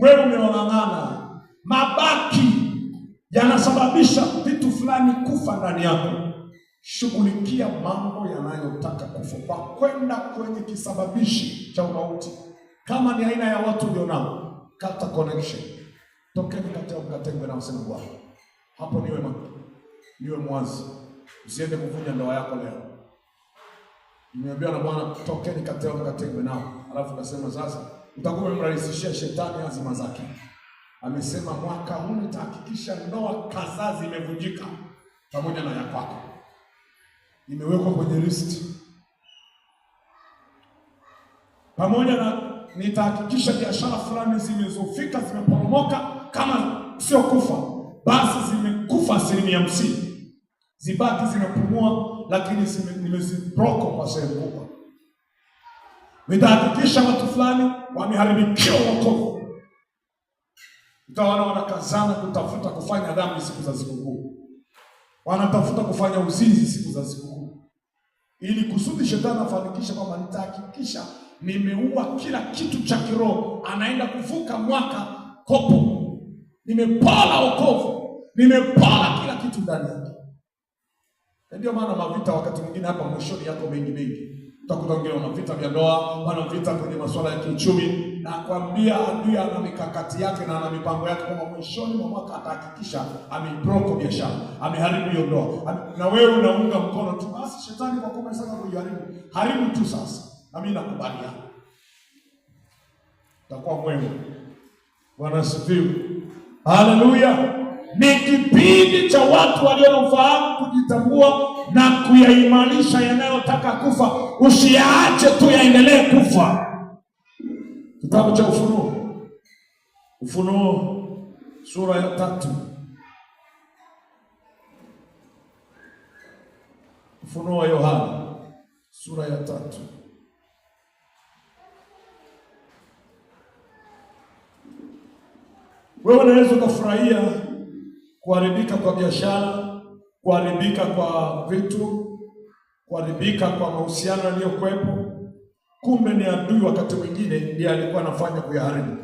Wewe umewang'ang'ana. Mabaki yanasababisha vitu fulani kufa ndani yako. Shughulikia mambo yanayotaka kufa kwa kwenda kwenye kisababishi cha mauti. Kama ni aina ya watu ulionao, kata connection. Tokeni kati yao mkatengwe nao, anasema Bwana. Hapo niwe mwazi. Usiende kuvunja ndoa yako leo. Nimeambiwa na Bwana tokeni kati yao mkatengwe nao. Alafu kasema sasa utakuwa umemrahisishia shetani azima zake. Amesema mwaka huu nitahakikisha ndoa kadhaa zimevunjika pamoja na ya kwako. Nimewekwa kwenye listi. Pamoja na nitahakikisha biashara fulani zimezofika, zimeporomoka, kama sio kufa basi zimekufa 50%. Zibaki zinapumua, lakini nimezibroko kwa sehemu kubwa. Nitahakikisha watu fulani wameharibikiwa wokovu. Utaona wanakazana kutafuta kufanya dhambi siku za sikukuu. Wanatafuta kufanya uzinzi siku za sikukuu. Ili kusudi shetani afanikishe kwamba nitahakikisha nimeua kila kitu cha kiroho. Anaenda kuvuka mwaka kopo. Nimepala wokovu. Nimepala kila kitu ndani yake. Ndio maana mavita wakati mwingine hapa mwishoni yako mengi. Utakuta wengine wana vita vya ndoa, wana vita kwenye masuala ya kiuchumi, na kwambia adui ana mikakati yake na ana mipango yake kwamba mwishoni mwa mwaka atahakikisha ameibroka biashara, ameharibu hiyo ndoa. Na wewe unaunga mkono tu, basi shetani kwa kuwa sana kuiharibu, haribu tu sasa. Na mimi nakubaliana. Takuwa mwema. Bwana asifiwe. Haleluya. Ni kipindi cha watu waliofahamu kujitambua na kuyaimanisha yanayotaka kufa. Usiyaache tu yaendelee kufa. Kitabu cha Ufunuo sura ya 3. Ufunuo wa Yohana sura ya 3. Wewe unaweza kufurahia kuharibika kwa biashara, kuharibika kwa vitu, kuharibika kwa mahusiano yaliyokuwepo. Kumbe ni adui wakati mwingine ndiye alikuwa anafanya kuyaharibu.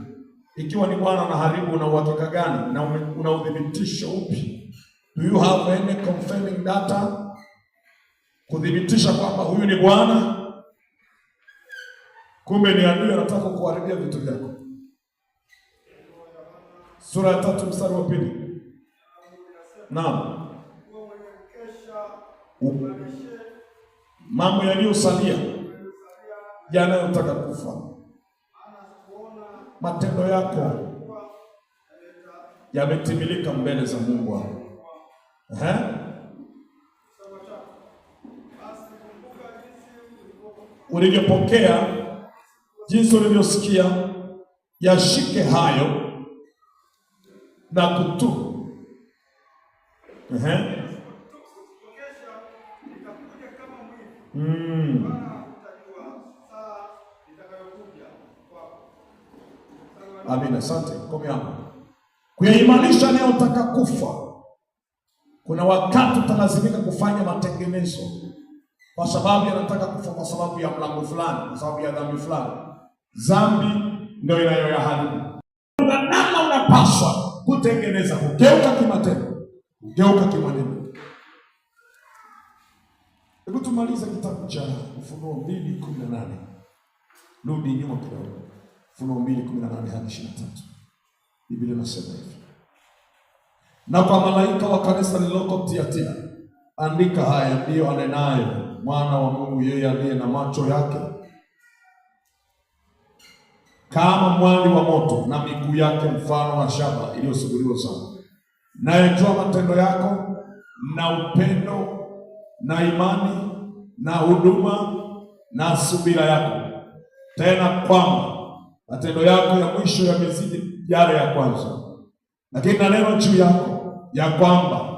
Ikiwa ni Bwana anaharibu, una uhakika gani na una udhibitisho upi? Do you have any confirming data kudhibitisha kwamba huyu ni Bwana? Kumbe ni adui anataka kuharibia vitu vyako. Sura ya 3 mstari wa 2. Naam. Mambo yaliyosalia yanayotaka kufa, matendo yako yametimilika mbele za Mungu wako. Ulivyopokea, jinsi ulivyosikia, yashike hayo na kutubu. Amina, asante. Komea hapo. Kuyaimanisha yanayotaka kufa. Kuna wakati utalazimika kufanya matengenezo kwa sababu yanataka kufa, kwa sababu ya mlango fulani, kwa sababu ya dhambi fulani. Dhambi ndio inayoyaharibu. Kuna namna unapaswa kutengeneza, kugeuka kimatendo, kugeuka kimaneno. Hebu tumalize kitabu cha Ufunuo 2:18. Rudi nyuma kidogo. Ufunuo 2:18 hadi 23. Biblia inasema hivi: na kwa malaika wa kanisa lililoko Tiatira andika haya ndiyo anenayo mwana wa Mungu, yeye aliye na macho yake kama mwali wa moto na miguu yake mfano wa shaba iliyosuguliwa sana. Naye jua matendo yako na upendo na imani na huduma na subira yako, tena kwamba matendo yako ya mwisho yamezidi yale ya kwanza. Lakini na neno juu yako ya kwamba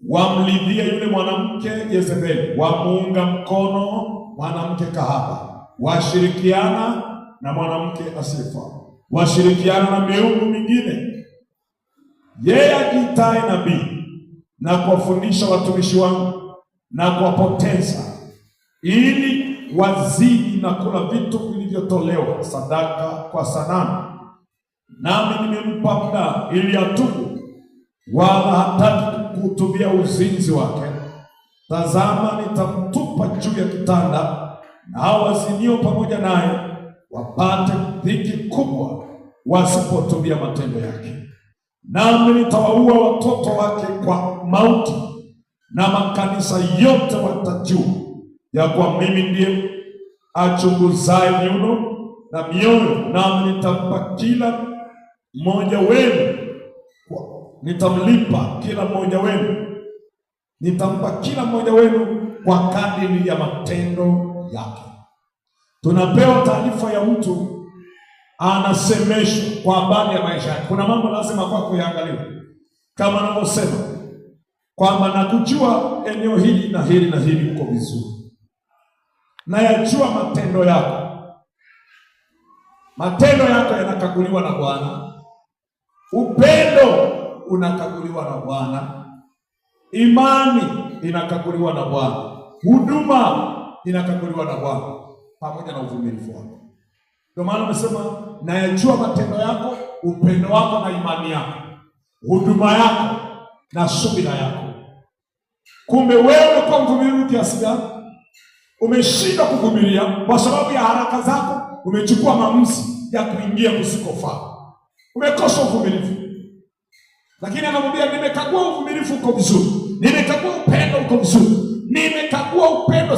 wamlidhia yule mwanamke Yezebeli, wamuunga mkono mwanamke kahaba, washirikiana na mwanamke asiyefaa, washirikiana na miungu mingine, yeye ajiitaye nabii, na kuwafundisha watumishi wangu na kuwapoteza, ili wazidi na kula vitu vilivyotolewa sadaka kwa sanamu. Nami nimempa muda ili atubu, wala hataki kuhutubia uzinzi wake. Tazama, nitamtupa juu ya kitanda, na hao wazinio pamoja naye wapate dhiki kubwa, wasipotubia matendo yake. Nami nitawaua watoto wake kwa mauti, na makanisa yote watajua ya kuwa mimi ndiye achunguzaye viuno na mioyo. Nami nitampa kila mmoja wenu, nitamlipa kila mmoja wenu, nitampa kila mmoja wenu kwa kadiri ya matendo yake. Tunapewa taarifa ya mtu anasemeshwa kwa habari ya maisha yake. Kuna mambo lazima kwako yaangaliwe, kama anavyosema kwamba nakujua eneo hili na hili na hili uko vizuri, na yajua matendo yako. Matendo yako yanakaguliwa na Bwana. Upendo unakaguliwa na Bwana. Imani inakaguliwa na Bwana. Huduma inakaguliwa na Bwana, pamoja na uvumilivu wako. Ndio maana amesema nayajua matendo yako, upendo wako na imani yako, huduma yako na subira yako. Kumbe wewe kwa mvumilivu kiasi gani? Umeshindwa kuvumilia kwa sababu ya haraka zako, umechukua maamuzi ya kuingia kusikofaa. Umekosa uvumilivu. Lakini anamwambia nimekagua uvumilivu uko vizuri. Nimekagua upendo uko vizuri. Nimekagua upendo,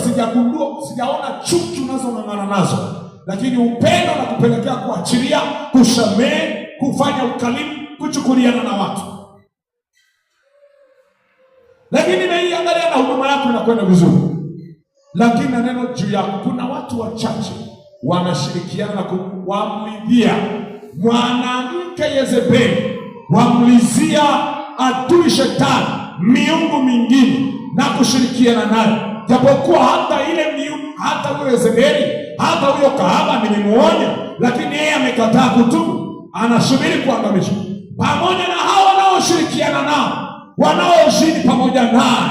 sijaona chuki unazong'ang'ana nazo. Lakini upendo na kupelekea kuachilia, kusamehe, kufanya ukarimu, kuchukuliana na watu. Lakini nimeiangalia na huduma yako inakwenda vizuri. Lakini na neno juu yako, kuna watu wachache wanashirikiana na kumwamlizia mwanamke Yezebeli, wamlizia adui shetani miungu mingine na kushirikiana naye. Japokuwa hata ile miungu, hata huyo Yezebeli, hata huyo kahaba nimemuonya, lakini yeye amekataa kutubu, anasubiri kuangamishwa. Pamoja na hao wanaoshirikiana nao, wanaozidi pamoja naye,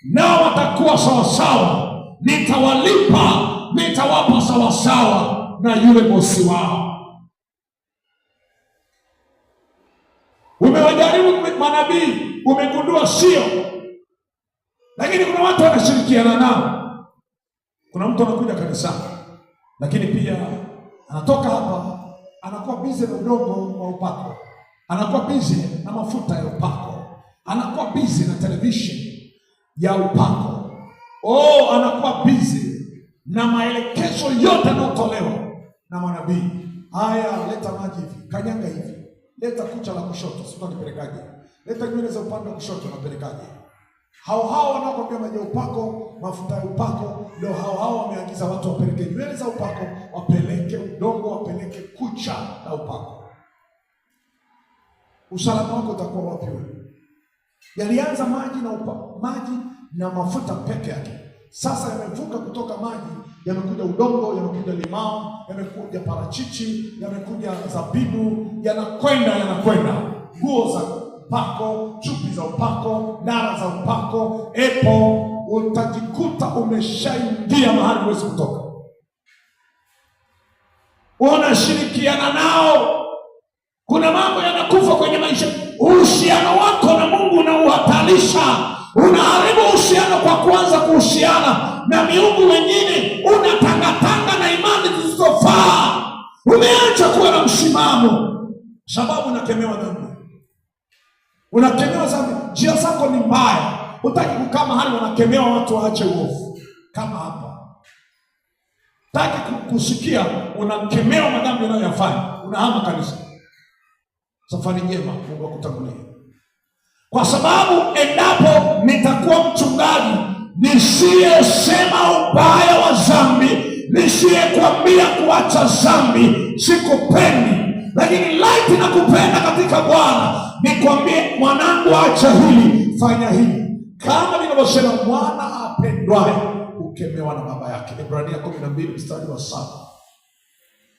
nao watakuwa sawasawa. Nitawalipa, nitawapa sawasawa na yule bosi wao. Umewajaribu manabii, umegundua sio, lakini kuna watu wanashirikiana nao. Kuna mtu anakuja kanisani, lakini pia anatoka hapa anakuwa busy na udongo wa upako, anakuwa busy na mafuta ya upako, anakuwa busy na television ya upako. Anakuwa busy na maelekezo yote yanayotolewa na manabii. Haya, leta maji hivi, kanyanga hivi, leta kucha la kushoto, sio nipelekaje? Leta nywele za upande wa kushoto, napelekaje? Hao wanaokwambia maji ya upako, mafuta ya upako, ndio hao wameagiza watu wapeleke nywele za upako, wapeleke udongo, wapeleke kucha la upako. Usalama wako utakuwa wapi wewe? Yalianza maji na mafuta peke yake. Sasa yamevuka kutoka maji, yamekuja udongo, yamekuja limao, yamekuja parachichi, yamekuja zabibu, yanakwenda. Nguo za upako, chupi za upako, dara za upako, utajikuta umeshaingia mahali huwezi kutoka. Unashirikiana nao. Kuna mambo yanakufa kwenye maisha. Uhusiano wako na Mungu unauhatarisha. Unaharibu uhusiano kwa kuanza kuhusiana na miungu wengine. Unatangatanga na imani zisizofaa. Umeacha kuwa na msimamo, sababu unakemewa dhambi. Unakemewa dhambi. Njia zako ni mbaya. Hutaki kukaa mahali wanakemewa watu waache uovu. Kama hapa, hutaki kusikia unakemewa madhambi unayoyafanya, unahama kanisa. Safari njema, Mungu akutangulie. Kwa sababu endapo nitakuwa mchungaji nisiyesema ubaya wa dhambi, nisiyekwambia kuacha dhambi, sikupendi. Lakini laiti nakupenda katika Bwana, nikwambie mwanangu, acha hili, fanya hili. Kama ninavyosema, mwana apendwaye hukemewa na baba yake. Ibrania 12:7.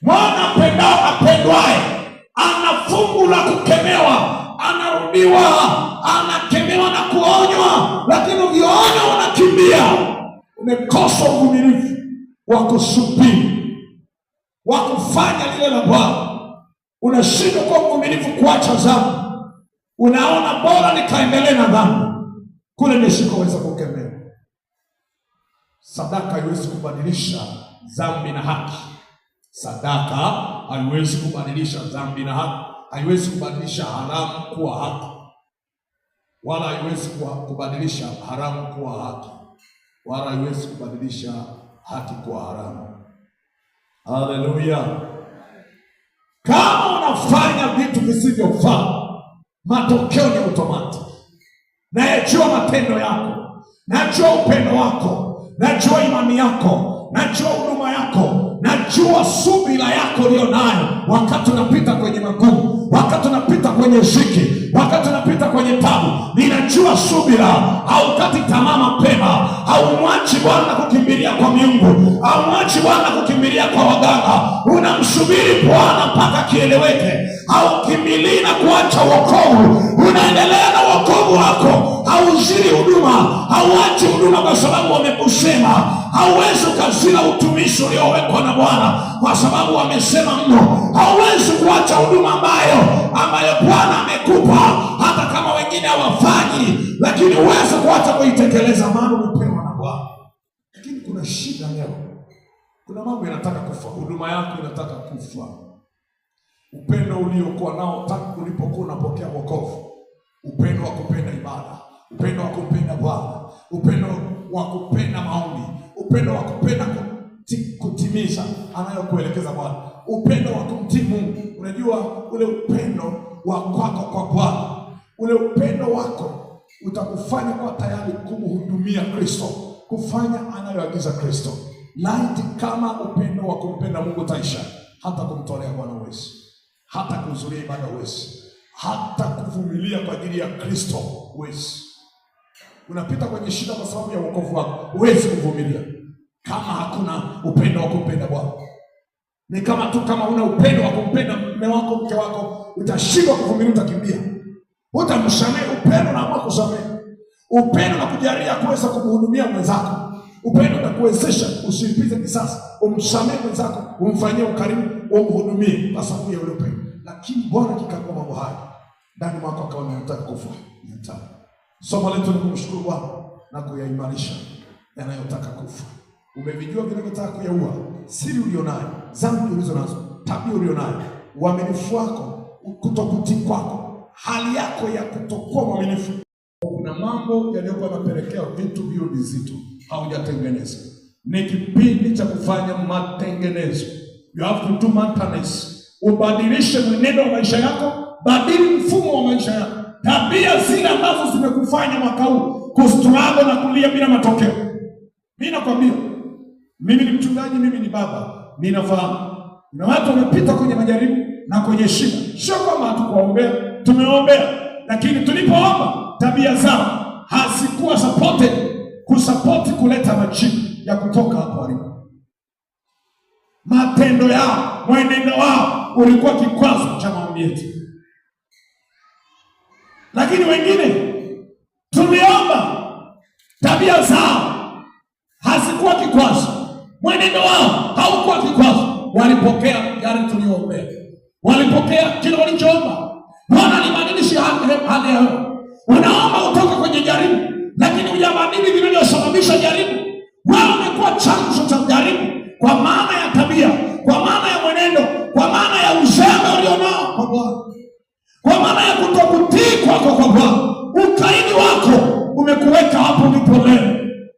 Mwana apendwaye ana fungu la kukemewa, anarudiwa, anakemewa na kuonywa. Lakini ukionywa unakimbia. Umekosa uvumilivu wa kusubiri, wa kufanya lile la Bwana. Unashindwa kwa uvumilivu kuacha dhambi. Unaona bora nikaendelee na dhambi kule nisikoweza kukemewa. Sadaka haiwezi kubadilisha dhambi na haki. Sadaka haiwezi kubadilisha dhambi na haki. Haiwezi kubadilisha haramu kuwa haki, wala haiwezi kubadilisha haramu kuwa haki, wala haiwezi kubadilisha haki kuwa haramu. Haleluya! Kama unafanya vitu visivyofaa, matokeo ni automatic. Najua matendo yako, najua upendo wako, najua imani yako, najua huduma yako, najua subira yako ulio nayo wakati unapita kwenye magumu, wakati unapita kwenye dhiki, wakati unapita kwenye tabu. Ninajua subira. Haukati tamaa mapema, haumwachi Bwana kukimbilia kwa miungu, haumwachi Bwana kukimbilia kwa waganga. Unamsubiri Bwana mpaka kieleweke. Haukimbilii na kuacha wokovu, unaendelea na wokovu wako. Hauzidi huduma, hauachi huduma kwa sababu wamekusema. Hauwezi ukazila utumishi uliowekwa na Bwana kwa sababu wamesema mno. Hauwezi kuacha huduma ambayo Bwana amekupa, hata kama wengine hawafanyi, lakini uweze kuacha kuitekeleza, maana umepewa na Bwana. Lakini kuna kuna shida leo. Kuna mambo yanataka kufa, huduma yako inataka kufa. Upendo uliokuwa nao tangu ulipokuwa unapokea wokovu, upendo wa kupenda ibada, upendo wa kupenda Bwana, upendo wa kupenda maombi, upendo wa kupenda kutimiza anayokuelekeza Bwana, upendo wa kumtii Mungu. Unajua ule upendo wa kwako kwa Bwana, ule upendo wako utakufanya kwa tayari kumhudumia Kristo, kufanya anayoagiza Kristo. Laiti kama upendo wa kumpenda Mungu utaisha, hata kumtolea Bwana uwezi, hata kuhudhuria ibada uwezi, hata kuvumilia kwa ajili ya Kristo uwezi. Unapita kwenye shida kwa sababu ya wokovu wako, uwezi kuvumilia kama hakuna upendo wa kumpenda Bwana. Ni kama tu kama una upendo wa kumpenda mume wako, mke wako, utashindwa kuvumilia, utakimbia. Utamsamehe, upendo na kusamehe. Upendo na kujalia kuweza kumhudumia mwenzako. Upendo na kuwezesha usilipize kisasi, umsamehe mwenzako, umfanyie ukarimu, umhudumie kwa sababu ya ule upendo. Lakini Bwana kikagua mambo haya ndani mwako, akawa anataka kufa. Somo letu ni kumshukuru Bwana na kuyaimarisha yanayotaka kufa. Umevijua vinavyotaka kuyaua, siri ulionayo, dhambi ulizonazo, tabia ulionayo, uaminifu wako, kutokutii kwako, hali yako ya kutokuwa mwaminifu. Kuna mambo yaliyokuwa yanapelekea vitu vio vizito, haujatengeneza. Ni kipindi cha kufanya matengenezo. You have to do maintenance. Ubadilishe mwenendo wa maisha yako, badili mfumo wa maisha yako. Tabia zile ambazo zimekufanya mwaka huu kustruggle na kulia bila matokeo. Mimi nakwambia, mimi ni mchungaji, mimi ni baba, ninafahamu. Na watu wamepita kwenye majaribu na kwenye shida. Sio kama hatukuombea, tumeombea, lakini tulipoomba tabia zao hazikuwa kusapoti kuleta majibu ya kutoka hapo walipo. Matendo yao, mwenendo wao ulikuwa kikwazo cha maombi yetu. Lakini wengine tuliomba, tabia zao hazikuwa kikwazo, mwenendo wao haukuwa kikwazo. Walipokea yale tuliyoombea, walipokea kile walichoomba. Bwana libadilishe hali yao. Unaomba utoke kwenye jaribu, lakini hujabadili vinavyosababisha jaribu. Wewe umekuwa chanzo cha jaribu, kwa maana ya tabia, kwa maana ya mwenendo, kwa maana ya uzembe ulionao kwa Bwana, kwa maana ya kutokutii kwako kwa Bwana. Ukaidi wako umekuweka hapo ulipo leo.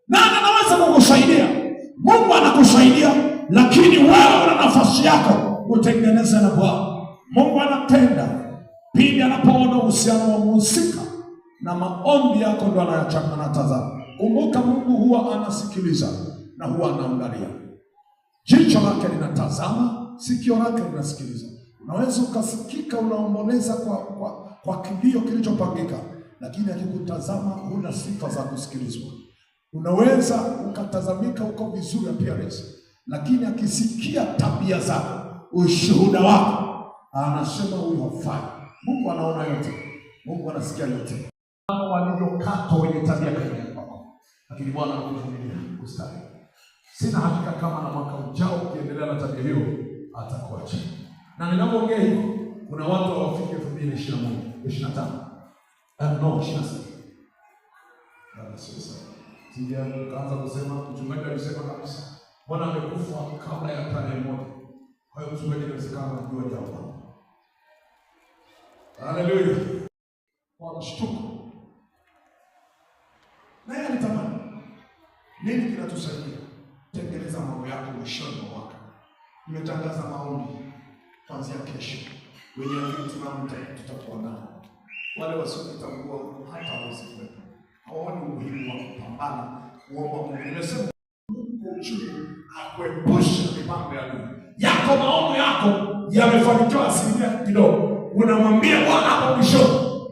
Nani anaweza kukusaidia? Mungu anakusaidia, lakini wewe una nafasi yako utengeneze na Bwana. Mungu anatenda pindi anapoona uhusiano wa mhusika na maombi yako, ndo anatazama. Kumbuka, Mungu huwa anasikiliza na huwa anaangalia. Jicho lake linatazama, sikio lake linasikiliza. Unaweza ukasikika unaomboleza kwa kilio kilichopangika, lakini akikutazama huna sifa za kusikilizwa. Unaweza ukatazamika uko vizuri appearance, lakini akisikia tabia zako, ushuhuda wako, anasema huyu hafai. Mungu anaona yote, Mungu anasikia yote. Walivyokatwa wenye tabia kama kwako, lakini Bwana anakuvumilia kustahili. Sina hakika kama na mwaka ujao ukiendelea na tabia hiyo atakuacha. Na ninapoongea hivi, kuna watu hawafiki 2021, 25. No, 26. Sasa sija kaanza kusema, mchungaji alisema kabisa, Bwana amekufa kabla ya tarehe moja. Kwa hiyo mchungaji anawezekana kujua jambo. Haleluya. Kwa mshtuko. Na yeye alitamani. Nini kinatusaidia? Tengeneza mambo yako mwishoni mwa mwaka. Nimetangaza maombi kuanzia kesho. Wenye akili timamu tutakuwa nao. Wale wasiotambua hata wasiwepo. Hawaoni umuhimu wa kupambana kuomba Mungu. Nimesema Mungu uchungu akuepusha mipango ya adui. Yako maono yako yamefanikiwa asilimia kidogo. Unamwambia Bwana hapo mwisho,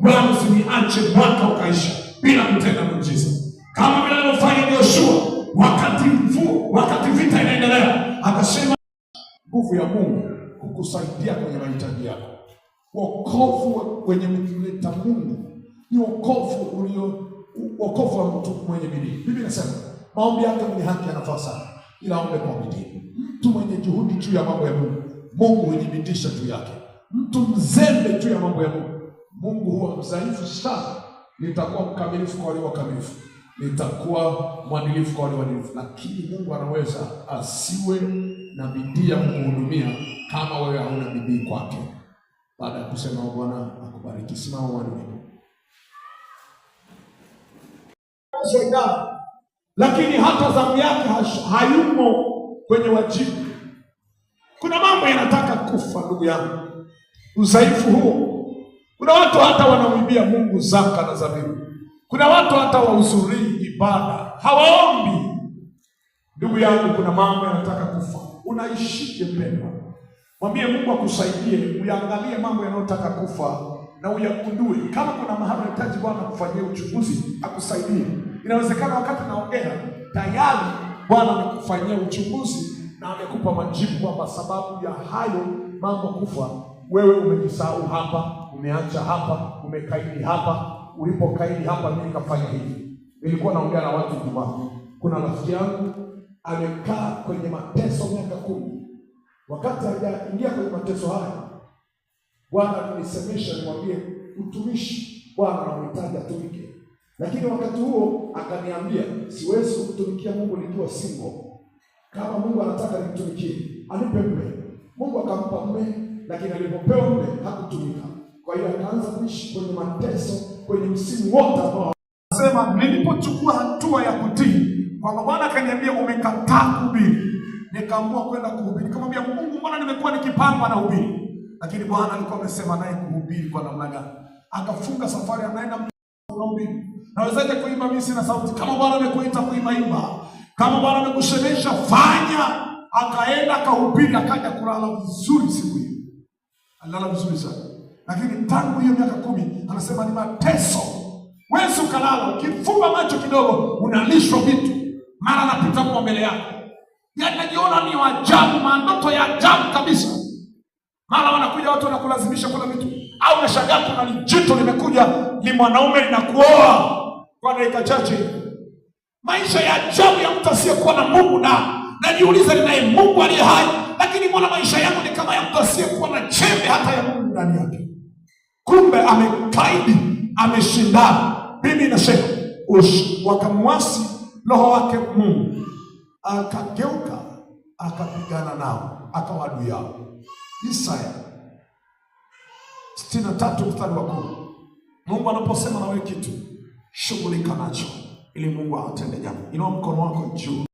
Bwana usiniache mwaka ukaisha bila kutenda muujiza. Kama vile alivyofanya Yoshua wakati vita inaendelea, akasema nguvu ya Mungu kukusaidia kwenye mahitaji yako. Wokovu wenye kumleta Mungu ni wokovu wa mtu mwenye bidii. Biblia inasema maombi yake mwenye haki yanafaa sana, ila aombe kwa bidii. Mtu mwenye juhudi juu ya mambo ya Mungu, Mungu hujibidisha juu yake. Mtu mzembe juu ya mambo ya Mungu, Mungu huwa mdhaifu sana. Nitakuwa mkamilifu kwa walio wakamilifu. nitakuwa mwadilifu kwa wale waadilifu. Lakini Mungu anaweza asiwe na bidii ya kukuhudumia kama wewe hauna bidii kwake. Baada ya kusema Bwana akubariki, simama mwalimu. Lakini hata zamu yake hayumo kwenye wajibu. Kuna mambo yanataka kufa, ndugu yangu. Udhaifu huo, kuna watu hata wanamwibia Mungu zaka na zabibu. Kuna watu hata wahudhurii ibada, hawaombi. Ndugu yangu, kuna mambo yanataka kufa. Unaishije mpendwa? Mwambie Mungu akusaidie, uyaangalie mambo yanayotaka kufa na uyagundue. Kama kuna mahali unahitaji Bwana kufanyia uchunguzi, akusaidie. Inawezekana wakati naongea tayari Bwana amekufanyia uchunguzi na amekupa majibu kwamba sababu ya hayo mambo kufa, wewe umejisahau hapa, umeacha hapa, umekaidi hapa. Ulipokaidi hapa, mimi nikafanya hivi. Nilikuwa naongea na watu Ijumaa. Kuna rafiki yangu amekaa kwenye mateso miaka 10. Wakati hajaingia kwenye mateso haya, Bwana alinisemesha nimwambie utumishi, Bwana anamhitaji atumike. Lakini wakati huo akaniambia siwezi kutumikia Mungu nikiwa single. Kama Mungu anataka nimtumikie, anipe mume. Mungu akampa mume, lakini alipopewa mume hakutumika. Kwa hiyo akaanza kuishi kwenye mateso, kwenye msimu wote ambao anasema nilipochukua hatua ya kutii, kwamba Bwana akaniambia umekataa kuhubiri, nikaamua kwenda kuhubiri. Nikamwambia Mungu, mbona nimekuwa nikipangwa na hubiri? Lakini Bwana alikuwa amesema naye kuhubiri kwa namna gani? Akafunga safari, anaenda kuhubiri. Nawezaje kuimba mimi sina sauti? Kama Bwana amekuita kuimba, imba. Kama Bwana amekusemesha, fanya. Akaenda akahubiri, akaja kulala vizuri siku hiyo. Alilala vizuri sana. Lakini tangu hiyo miaka 10 anasema ni mateso. Wewe ukalala, ukifumba macho kidogo unalishwa vitu. Mara napita kwa mbele yako. Yaani najiona ni ajabu, mandoto ya ajabu kabisa. Mara wanakuja watu wanakulazimisha kula vitu. Au unashangaa kuna jitu limekuja, ni mwanaume linakuoa kwa dakika chache. Maisha ya ajabu ya mtu asiyekuwa na Mungu, na najiuliza ninaye Mungu aliye hai, lakini mbona maisha yangu ni kama ya mtu asiyekuwa na chembe hata ya Mungu ndani yake. Kumbe amekaidi, ameshindana. Biblia inasema wakamwasi roho wake Mungu, akageuka akapigana nao, akawa adui yao. Isaya 63 mstari wa 10. Mungu anaposema na wewe kitu, shughulika nacho ili Mungu atende jambo. Inua mkono wako juu.